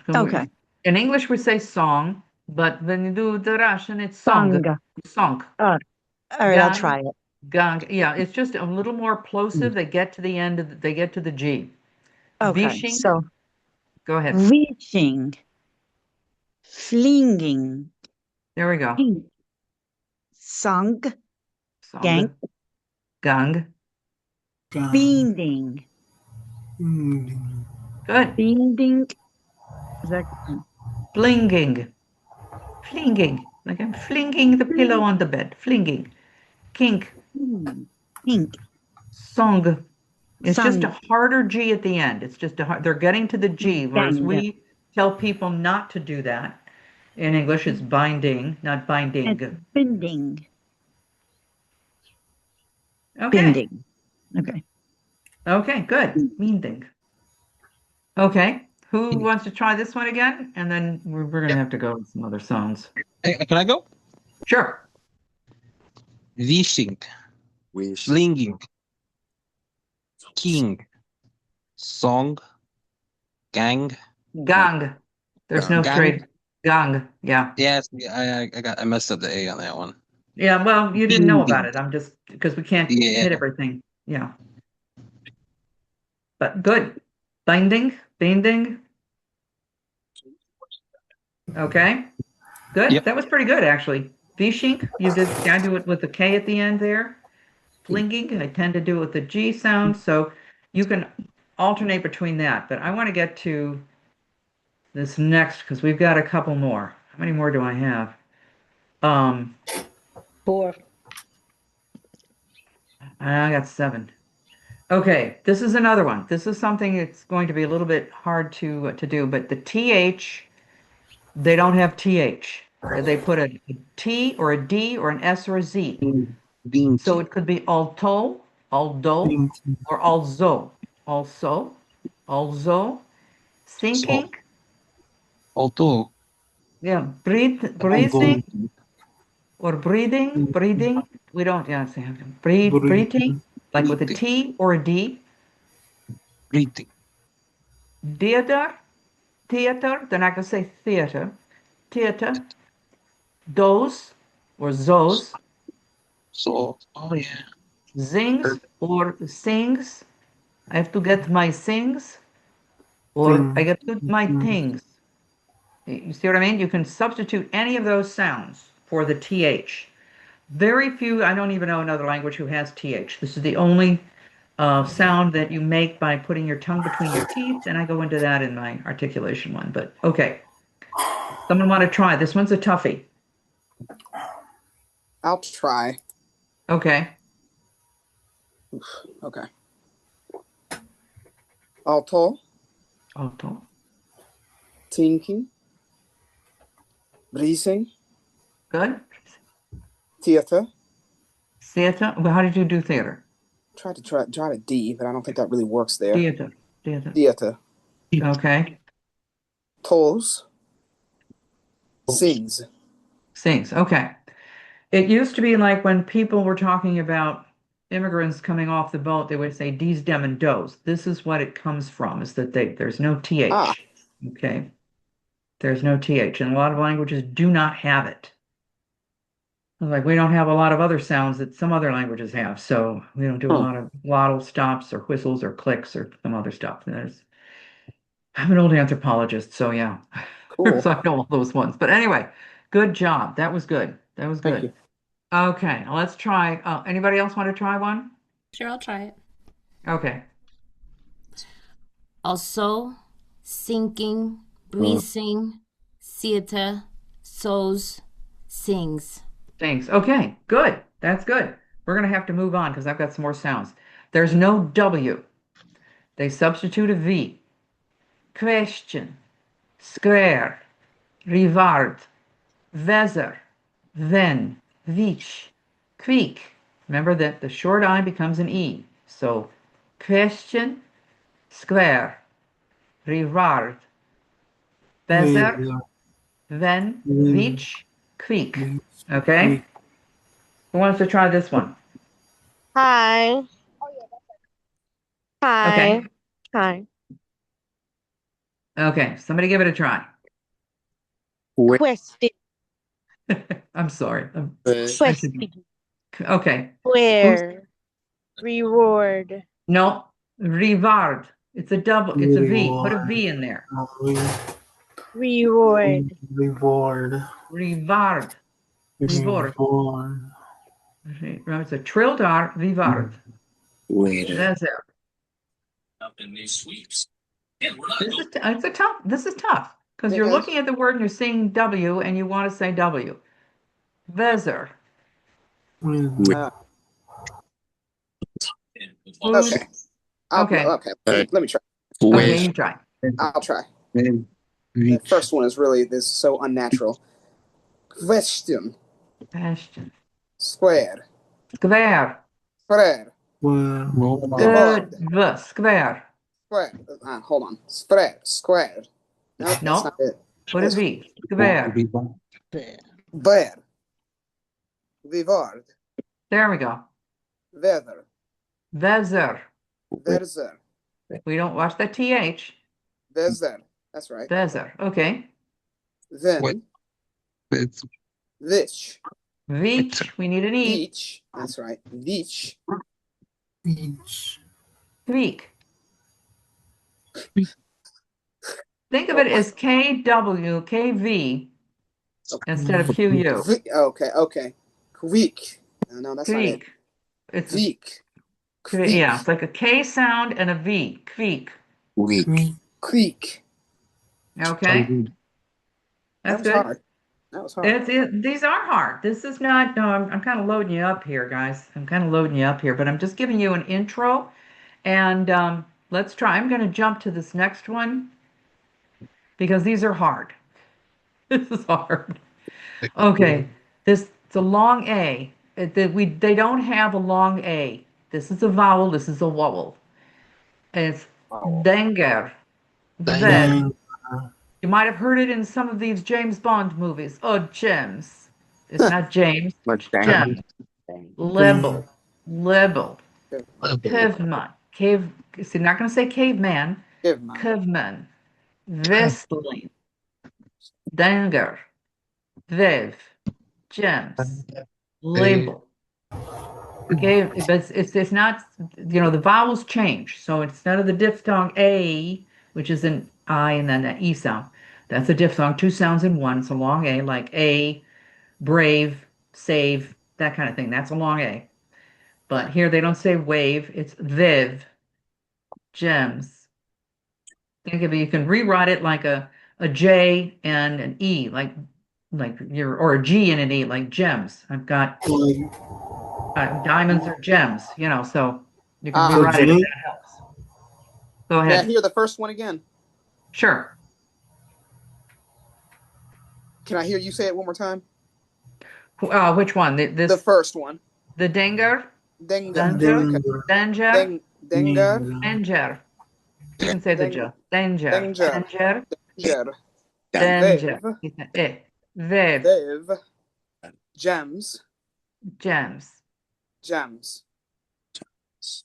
F: Okay.
A: In English, we say song, but when you do the Russian, it's song.
F: Song.
A: Song.
F: All right, I'll
A: Gang.
F: try it.
A: Gang. Yeah, it's just a little more plosive. They get to the end. They get to the G.
F: Okay,
A: Vishing.
F: so
A: Go ahead.
F: reaching, flinging,
A: There we go.
F: sung,
A: Song.
F: gang,
A: Gang.
F: binding,
A: Good.
F: binding. Is that
A: Flinging. Flinging. Like I'm flinging the pillow on the bed. Flinging. Kink.
F: pink?
A: Song. It's just a
F: Sung.
A: harder G at the end. It's just a hard, they're getting to the G, whereas
F: Gang.
A: we tell people not to do that. In English, it's binding, not binding.
F: And binding.
A: Okay.
F: Binding. Okay.
A: Okay, good. Binding. Okay. Who wants to try this one again? And then we're going to have to go with some other songs.
E: Hey, can I go?
A: Sure.
E: Wishing, flinging, king, song, gang.
A: Gang. There's no
E: Gang.
A: straight. Gang. Yeah.
E: Yes, I messed up the A on that one.
A: Yeah. Well, you didn't know about it. I'm just because we can't
E: Yeah.
A: hit everything. Yeah. But good. Binding. Binding. Okay. Good.
E: Yep.
A: That was pretty good, actually. Vishing, you did. I do it with the K at the end there. Flinging, I tend to do it with the G sound. So you can alternate between that. But I want to get to this next because we've got a couple more. How many more do I have?
J: 4.
A: I got 7. Okay, this is another one. This is something that's going to be a little bit hard to do, but the TH, they don't have TH. They put a T or a D or an S or a Z. So it could be alto, aldo, or also. Also, thinking.
E: Alto.
A: Yeah, breathing or breathing. We don't, yeah, say breathing, like with a T or a D.
E: Breathing.
A: Theater, they're not going to say theater. Those or those.
E: So, oh yeah.
A: Zings or sings. I have to get my things or I get to my things. You see what I mean? You can substitute any of those sounds for the TH. Very few, I don't even know another language who has TH. This is the only sound that you make by putting your tongue between your teeth, and I go into that in my articulation one. But okay, someone want to try? This one's a toughie.
H: I'll try.
A: Okay.
H: Okay. Alto,
A: Alto.
H: thinking, breathing,
A: Good.
H: theater.
A: Theater. Well, how did you do theater?
H: Try to D, but I don't think that really works there.
A: Theater.
H: Theater.
A: Okay.
H: Toes. Sings.
A: Sings. Okay. It used to be like when people were talking about immigrants coming off the boat, they would say "D's, dem, and does." This is what it comes from, is that there's no TH.
H: Ah.
A: Okay. There's no TH, and a lot of languages do not have it. Like we don't have a lot of other sounds that some other languages have, so we don't do a lot of glottal stops or whistles or clicks or some other stuff. I'm an old anthropologist, so yeah.
H: Cool.
A: So I know all those ones. But anyway, good job. That was good. That was
H: Thank
A: good.
H: you.
A: Okay, let's try. Anybody else want to try one?
I: Sure, I'll try it.
A: Okay.
I: Also, sinking, breathing, theater, sows, sings.
A: Thanks. Okay, good. That's good. We're going to have to move on because I've got some more sounds. There's no W. They substitute a V. Question, square, rivard, vezzer, then, which, quick. Remember that the short I becomes an E. So, question, square, rivard, vezzer, then, which, quick. Okay? Who wants to try this one?
J: Hi. Hi.
A: Okay.
J: Hi.
A: Okay, somebody give it a try.
J: Question.
A: I'm sorry.
J: Question.
A: Okay.
J: Where? Reward.
A: No, reward. It's a double. It's a V. Put a V in there.
J: Reward.
L: Reward.
A: Reward. Reward. It's a trilled R. Reward. That's it. This is tough because you're looking at the word and you're seeing W and you want to say W. Vezzer.
H: Okay.
A: Okay.
H: Let me try.
A: Okay, you try.
H: I'll try. The first one is really this is so unnatural. Question.
A: Question.
H: Square.
A: Square.
H: Square.
A: Good. Square.
H: Square. Hold on. Square. Square. No, that's
A: No.
H: not it.
A: Put a V. Square.
H: Bear. Vivard.
A: There we go.
H: Weather.
A: Vezzer.
H: Verzer.
A: We don't watch that TH.
H: Verzer. That's right.
A: Vezzer. Okay.
H: Then. Vich.
A: Vich. We need an E.
H: Vich. That's right. Vich.
A: Tweak. Think of it as KW, KV instead of QU.
H: Okay. Quick. No, that's not it.
A: Tweak. It's
H: Veek.
A: yeah, it's like a K sound and a V. Creek.
H: Creek.
A: Okay. That's good.
H: Hard. That was hard.
A: These are hard. This is not, no, I'm kind of loading you up here, guys. I'm kind of loading you up here, but I'm just giving you an intro. And let's try. I'm going to jump to this next one because these are hard. This is hard. Okay. It's a long A. They don't have a long A. This is a vowel. This is a vowel. It's Danger. Then you might have heard it in some of these James Bond movies. Oh, James. It's not James. James. Lebel. Caveman. See, not going to say caveman. Caveman. Vestling. Danger. Vev. Gems. Label. Okay, but it's not, the vowels change. So instead of the diphthong A, which is an I and then an E sound, that's a diphthong, two sounds in one. It's a long A, like A, brave, save, that kind of thing. That's a long A. But here they don't say wave, it's viv, gems. Think of it, you can rewrite it like a J and an E, like or a G and an E, like gems. I've got diamonds or gems, so you can rewrite it if that helps. Go ahead.
H: May I hear the first one again?
A: Sure.
H: Can I hear you say it one more time?
A: Which one?
H: The first one.
A: The Danger?
H: Danger.
A: Danger.
H: Danger.
A: You can say the J. Danger.
H: Vev. Gems.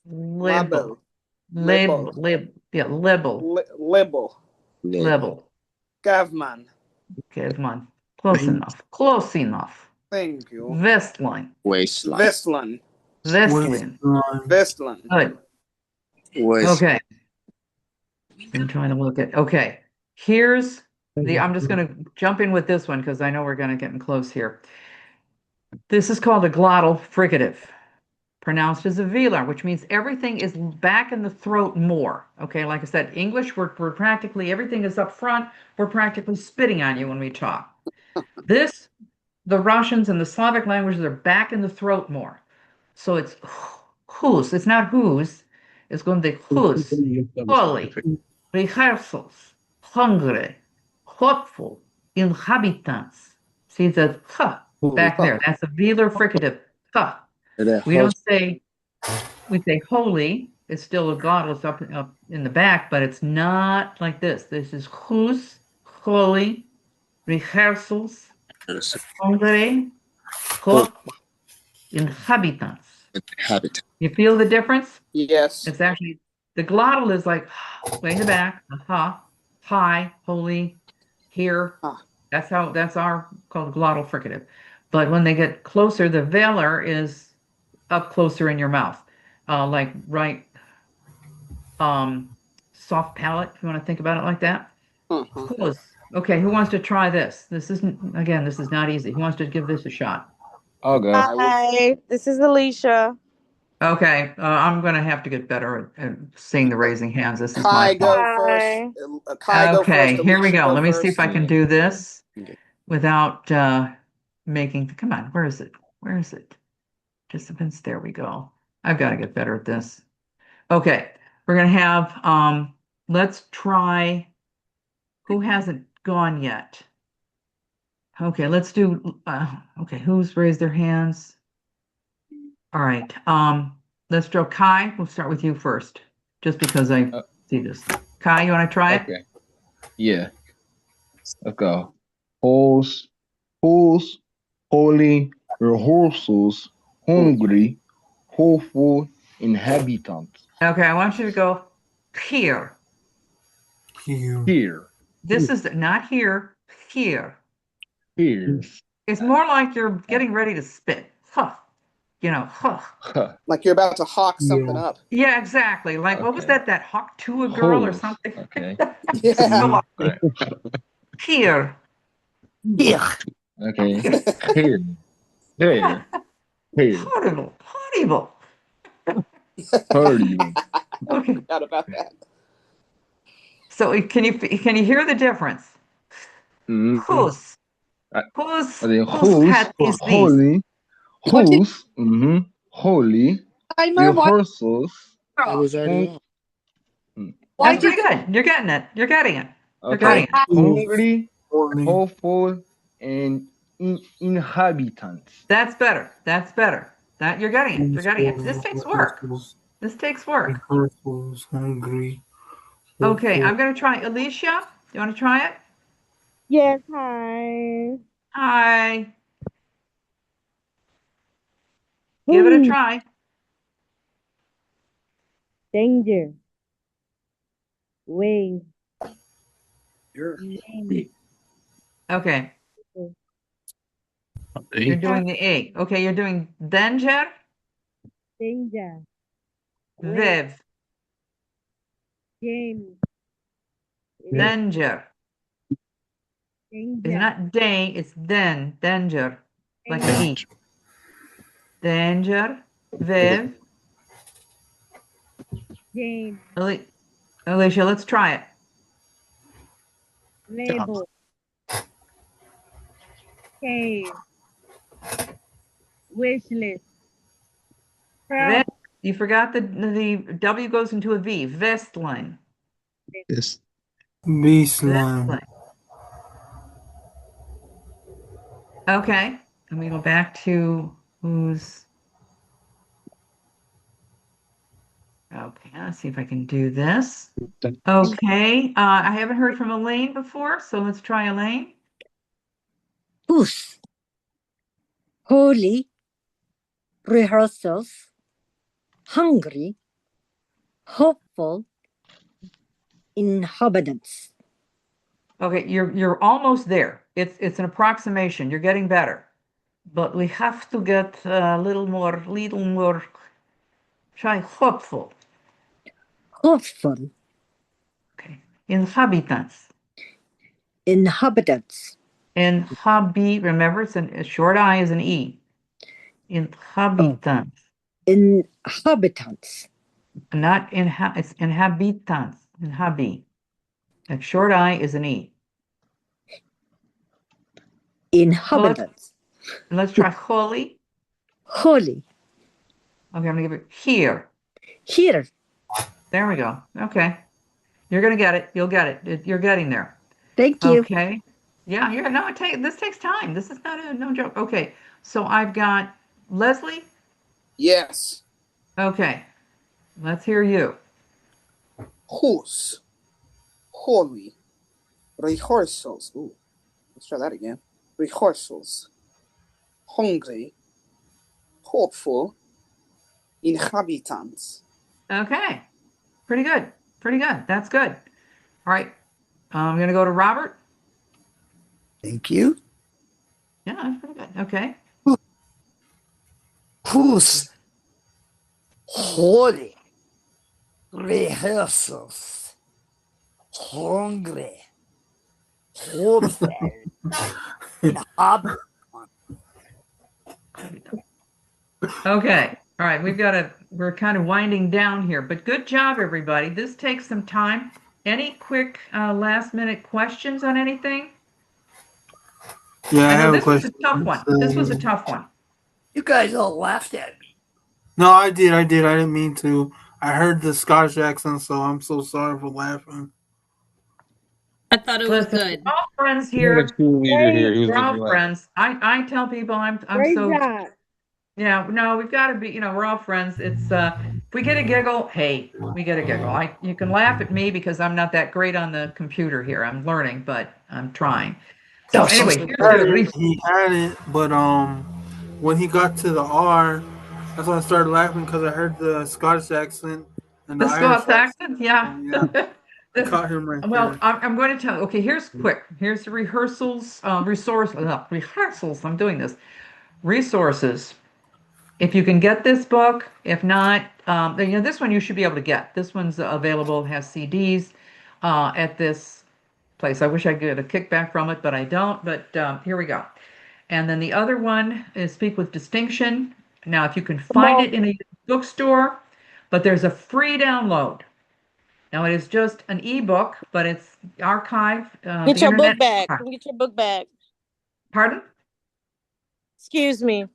A: Label.
H: Gavman.
A: Close enough.
H: Thank you.
A: Vestline.
H: Vestland.
A: Good. Okay. I'm trying to look at, okay. Here's I'm just going to jump in with this one because I know we're going to get close here. This is called a glottal fricative, pronounced as a velar, which means everything is back in the throat more. Okay, like I said, English, we're practically, everything is up front. We're practically spitting on you when we talk. The Russians and the Slavic languages are back in the throat more. So it's whose. It's not whose. It's going to be whose. Holy, rehearsals, hungry, hopeful, inhabitants. See the huh back there. That's a velar fricative. Huh. We don't say, we say holy. It's still a glottis up in the back, but it's not like this. This is whose, holy, rehearsals, hungry, hopeful, inhabitants. You feel the difference?
H: Yes.
A: It's actually, the glottal is like way in the back, high, holy, here. That's our called glottal fricative. But when they get closer, the velar is up closer in your mouth, like right, soft palate, if you want to think about it like that. Close. Okay, who wants to try this? This is not easy. Who wants to give this a shot?
D: I'll go.
J: Hi, this is Alicia.
A: Okay, I'm gonna have to get better at seeing the raising hands. This is
H: Kai
A: my fault.
H: go first. Kai go
A: Okay,
H: first.
A: here we
H: Alicia
A: go. Let me see
H: first.
A: if I can do this without making. Come on, where is it? Where is it? Participants. There we go. I've got to get better at this. Okay, we're gonna have. Let's try. Who hasn't gone yet? Okay, let's do. Okay, who's raised their hands? All right. Let's draw Kai. We'll start with you first, just because I see this. Kai, you want to try it?
D: Okay. Yeah. Let's go. Holes, holy, rehearsals, hungry, hopeful, inhabitants.
A: Okay, I want you to go here.
D: Here.
A: This is not here. Here.
D: Here.
A: It's more like you're getting ready to spit. Huh. You know, huh.
H: Like you're about to hawk something up.
A: Yeah, exactly. Like, what was that? That hawk to a girl or something?
D: Okay.
H: Yeah.
A: Here.
G: Here.
D: Okay. Here. There. Here.
A: Horrible. Horrible.
D: Horrible.
A: Okay.
H: Forgot about that.
A: So can you hear the difference? Whose? Whose hat is this?
D: Holy. Whose? Holy.
M: I know what.
D: Rehearsals.
K: I was already on.
A: That's pretty good. You're getting it. You're getting it. You're
D: Okay.
A: getting it.
D: Hungry, hopeful, and inhabitants.
A: That's better. That's better. That you're getting it. You're getting it. This takes work. This takes work.
L: Hungry.
A: Okay, I'm gonna try Alicia. You want to try it?
J: Yes, hi.
A: Hi. Give it a try.
J: Danger. Wave.
A: Okay. You're doing the A. Okay, you're doing danger,
J: Danger.
A: viv,
J: Game.
A: danger. It's not day, it's danger. Like the E. Danger, viv.
J: Game.
A: Alicia, let's try it.
J: Label. Cave. Wish list.
A: Then you forgot the W goes into a V. Vestline.
K: Yes.
L: Baseline.
A: Okay. And we go back to who's. Okay, let's see if I can do this. Okay. I haven't heard from Elaine before, so let's try Elaine.
N: Whose? Holy. Rehearsals. Hungry. Hopeful. Inhabitants.
A: Okay, you're almost there. It's an approximation. You're getting better, but we have to get a little more. Try hopeful.
N: Hopeful.
A: Okay, inhabitants.
N: Inhabitants.
A: Remember, it's a short I is an E. Inhabitants.
N: Inhabitants.
A: Not it's inhabitants. That short I is an E.
N: Inhabitants.
A: Let's try holy.
N: Holy.
A: Okay, I'm gonna give it here.
N: Here.
A: There we go. Okay. You're gonna get it. You'll get it. You're getting there.
N: Thank you.
A: Okay. Yeah, no, this takes time. This is not no joke. Okay. So I've got Leslie.
H: Yes.
A: Okay. Let's hear you.
H: Whose? Holy. Rehearsals. Ooh. Let's try that again. Rehearsals. Hungry. Hopeful. Inhabitants.
A: Okay. Pretty good. Pretty good. That's good. All right. I'm gonna go to Robert.
G: Thank you.
A: Yeah, that's pretty good. Okay.
G: Who's holy rehearsals, hungry, hopeful, inhabit.
A: Okay. All right. We're kind of winding down here, but good job, everybody. This takes some time. Any quick last minute questions on anything?
L: Yeah, I
A: I know
L: have a
A: this was
L: question.
A: a tough one. This was a tough one.
G: You guys all laughed at me.
L: No, I did. I didn't mean to. I heard the Scottish accent, so I'm so sorry for laughing.
I: I thought it was
A: Listen,
I: good.
A: we're all friends
E: We had a
A: here.
E: cheerleader here. He was
A: We're
E: making
A: all
E: me laugh.
A: friends. I tell people I'm
F: Great
A: so
F: job.
A: yeah, no, we've got to be, we're all friends. It's if we get a giggle, hey, we get a giggle. You can laugh at me because I'm not that great on the computer here. I'm learning, but I'm trying. So anyway,
L: He had it, but when he got to the R, that's when I started laughing because I heard the Scottish accent and the
A: the
L: Irish
A: Scots accent, yeah.
L: Yeah, I caught him right
A: Well,
L: there.
A: I'm going to tell. Okay, here's quick. Here's the rehearsals, rehearsals. I'm doing this. Resources. If you can get this book, if not, this one you should be able to get. This one's available, has CDs at this place. I wish I could get a kickback from it, but I don't. But here we go. And then the other one is Speak with Distinction. Now, if you can find it in a bookstore, but there's a free download. Now, it is just an ebook, but it's archived.
J: Get your book back. Get your book back.
A: Pardon?
J: Excuse me.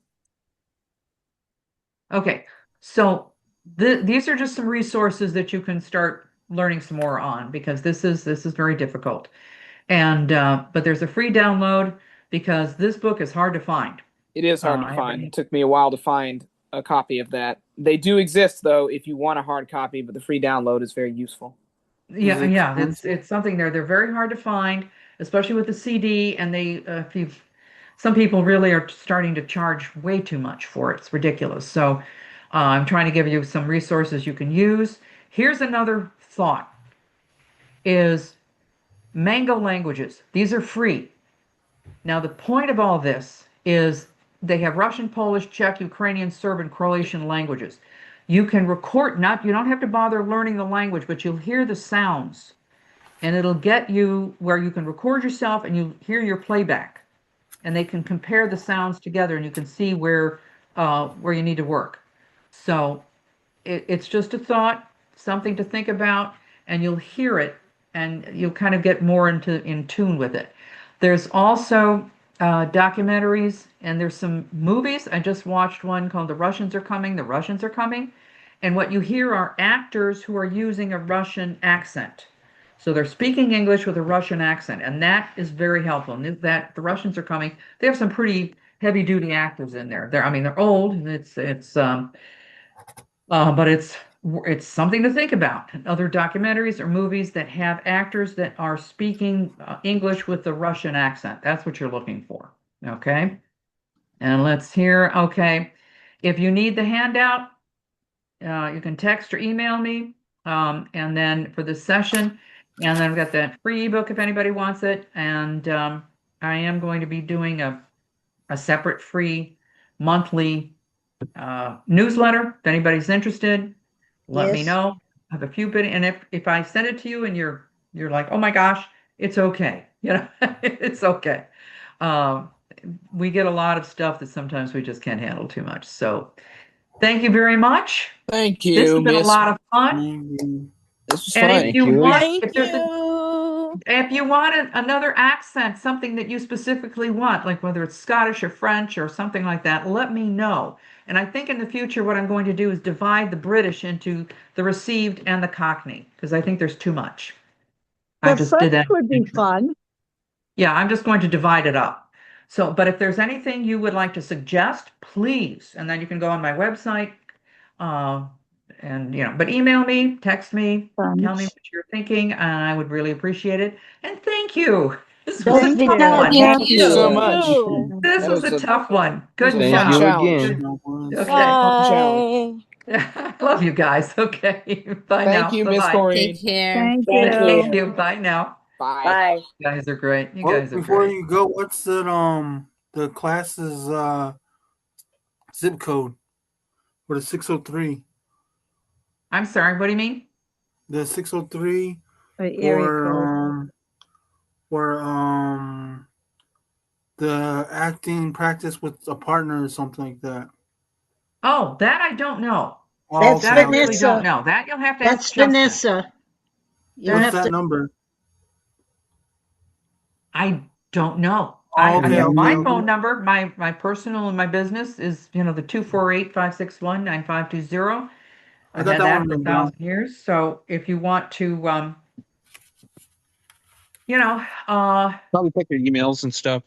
A: Okay, so these are just some resources that you can start learning some more on because this is very difficult. And but there's a free download because this book is hard to find.
O: It is hard to find. It took me a while to find a copy of that. They do exist though if you want a hard copy, but the free download is very useful.
A: Yeah, it's something there. They're very hard to find, especially with the CD. And some people really are starting to charge way too much for it. It's ridiculous. So I'm trying to give you some resources you can use. Here's another thought: is Mango Languages. These are free. Now the point of all this is they have Russian, Polish, Czech, Ukrainian, Serb, and Croatian languages. You can record, you don't have to bother learning the language, but you'll hear the sounds. And it'll get you where you can record yourself and you hear your playback. And they can compare the sounds together and you can see where you need to work. So it's just a thought, something to think about, and you'll hear it and you'll kind of get more in tune with it. There's also documentaries and there's some movies. I just watched one called The Russians Are Coming, The Russians Are Coming. And what you hear are actors who are using a Russian accent. So they're speaking English with a Russian accent, and that is very helpful. And that The Russians Are Coming, they have some pretty heavy-duty actors in there. They're old, and but it's something to think about. Other documentaries or movies that have actors that are speaking English with the Russian accent. That's what you're looking for. Okay. And let's hear. Okay. If you need the handout, you can text or email me. And then for this session, and then I've got that free ebook if anybody wants it. And I am going to be doing a separate free monthly newsletter. If anybody's interested, let me know. I have a few bit, and if I send it to you and you're like, oh my gosh, it's okay. It's okay. We get a lot of stuff that sometimes we just can't handle too much. So thank you very much.
O: Thank you.
A: This has been a lot of fun.
O: This was
A: And
O: fun.
A: if you want,
J: Thank
A: if there's
J: you.
A: if you want another accent, something that you specifically want, like whether it's Scottish or French or something like that, let me know. And I think in the future, what I'm going to do is divide the British into the received and the Cockney, because I think there's too much. I
F: The
A: just did
F: French
A: that.
F: would be fun.
A: Yeah, I'm just going to divide it up. So, but if there's anything you would like to suggest, please, and then you can go on my website, and but email me, text me, tell me what you're thinking, and I would really appreciate it. And thank you. This was
F: Thank
A: a tough
F: you.
A: one.
O: Thank you so much.
A: This
O: That
A: was a tough one. Good
O: was a
D: Thank
O: fun
A: job.
D: you
O: challenge.
D: again.
A: Okay.
J: Bye.
O: Challenge.
A: I love you guys. Okay. Bye
O: Thank
A: now.
O: you, Miss
A: Bye-bye.
O: Corinne.
I: Take care.
F: Thank
J: Thank
F: you.
A: Thank
J: you.
A: you. Bye now.
J: Bye.
A: You guys are great. You
L: Well,
A: guys are
L: before
A: great.
L: you go, what's the class's zip code for the 603?
A: I'm sorry. What do you mean?
L: The 603
F: The area code.
L: for the acting practice with a partner or something like that.
A: Oh, that I don't know.
C: That's
A: That I really don't
C: Vanessa.
A: know. That you'll have to
C: That's
A: ask Justin.
C: Vanessa. You
L: What's
C: have
L: that
C: to.
L: number?
A: I don't know.
L: Oh,
A: I
L: okay,
A: have my
L: okay.
A: phone number, my personal and my business is, the 248-561-9520.
L: I
A: I've
L: got
A: had
L: that
A: that
L: one
A: for
L: written down.
A: 1,000 years. So if you want to,
E: Probably check your emails and stuff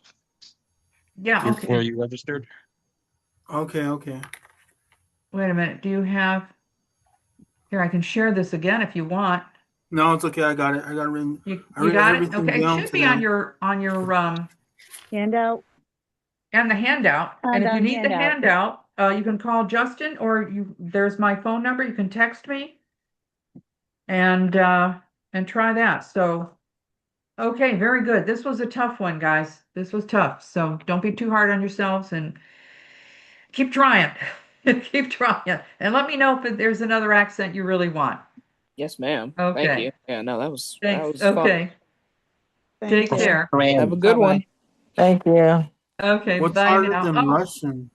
A: yeah,
E: before
A: okay.
E: you registered.
L: Okay.
A: Wait a minute. Do you have, here, I can share this again if you want.
L: No, it's okay. I got it. I got it written.
A: You
L: I written
A: got it?
L: everything
A: Okay. It
L: down
A: should be
L: today.
A: on your,
F: Handout.
A: and the handout.
F: On
A: And if
F: the
A: you need the
F: handout.
A: handout, you can call Justin or there's my phone number. You can text me and try that. So, okay, very good. This was a tough one, guys. This was tough. So don't be too hard on yourselves and keep trying. Keep trying. And let me know if there's another accent you really want.
O: Yes, ma'am.
A: Okay.
O: Thank you. Yeah, no, that was
A: Thanks.
O: fun.
A: Okay. Take care.
O: Have a good one.
P: Thank you.
A: Okay,
L: What's
A: bye
L: harder
A: now.
L: than
A: Oh,
L: Russian?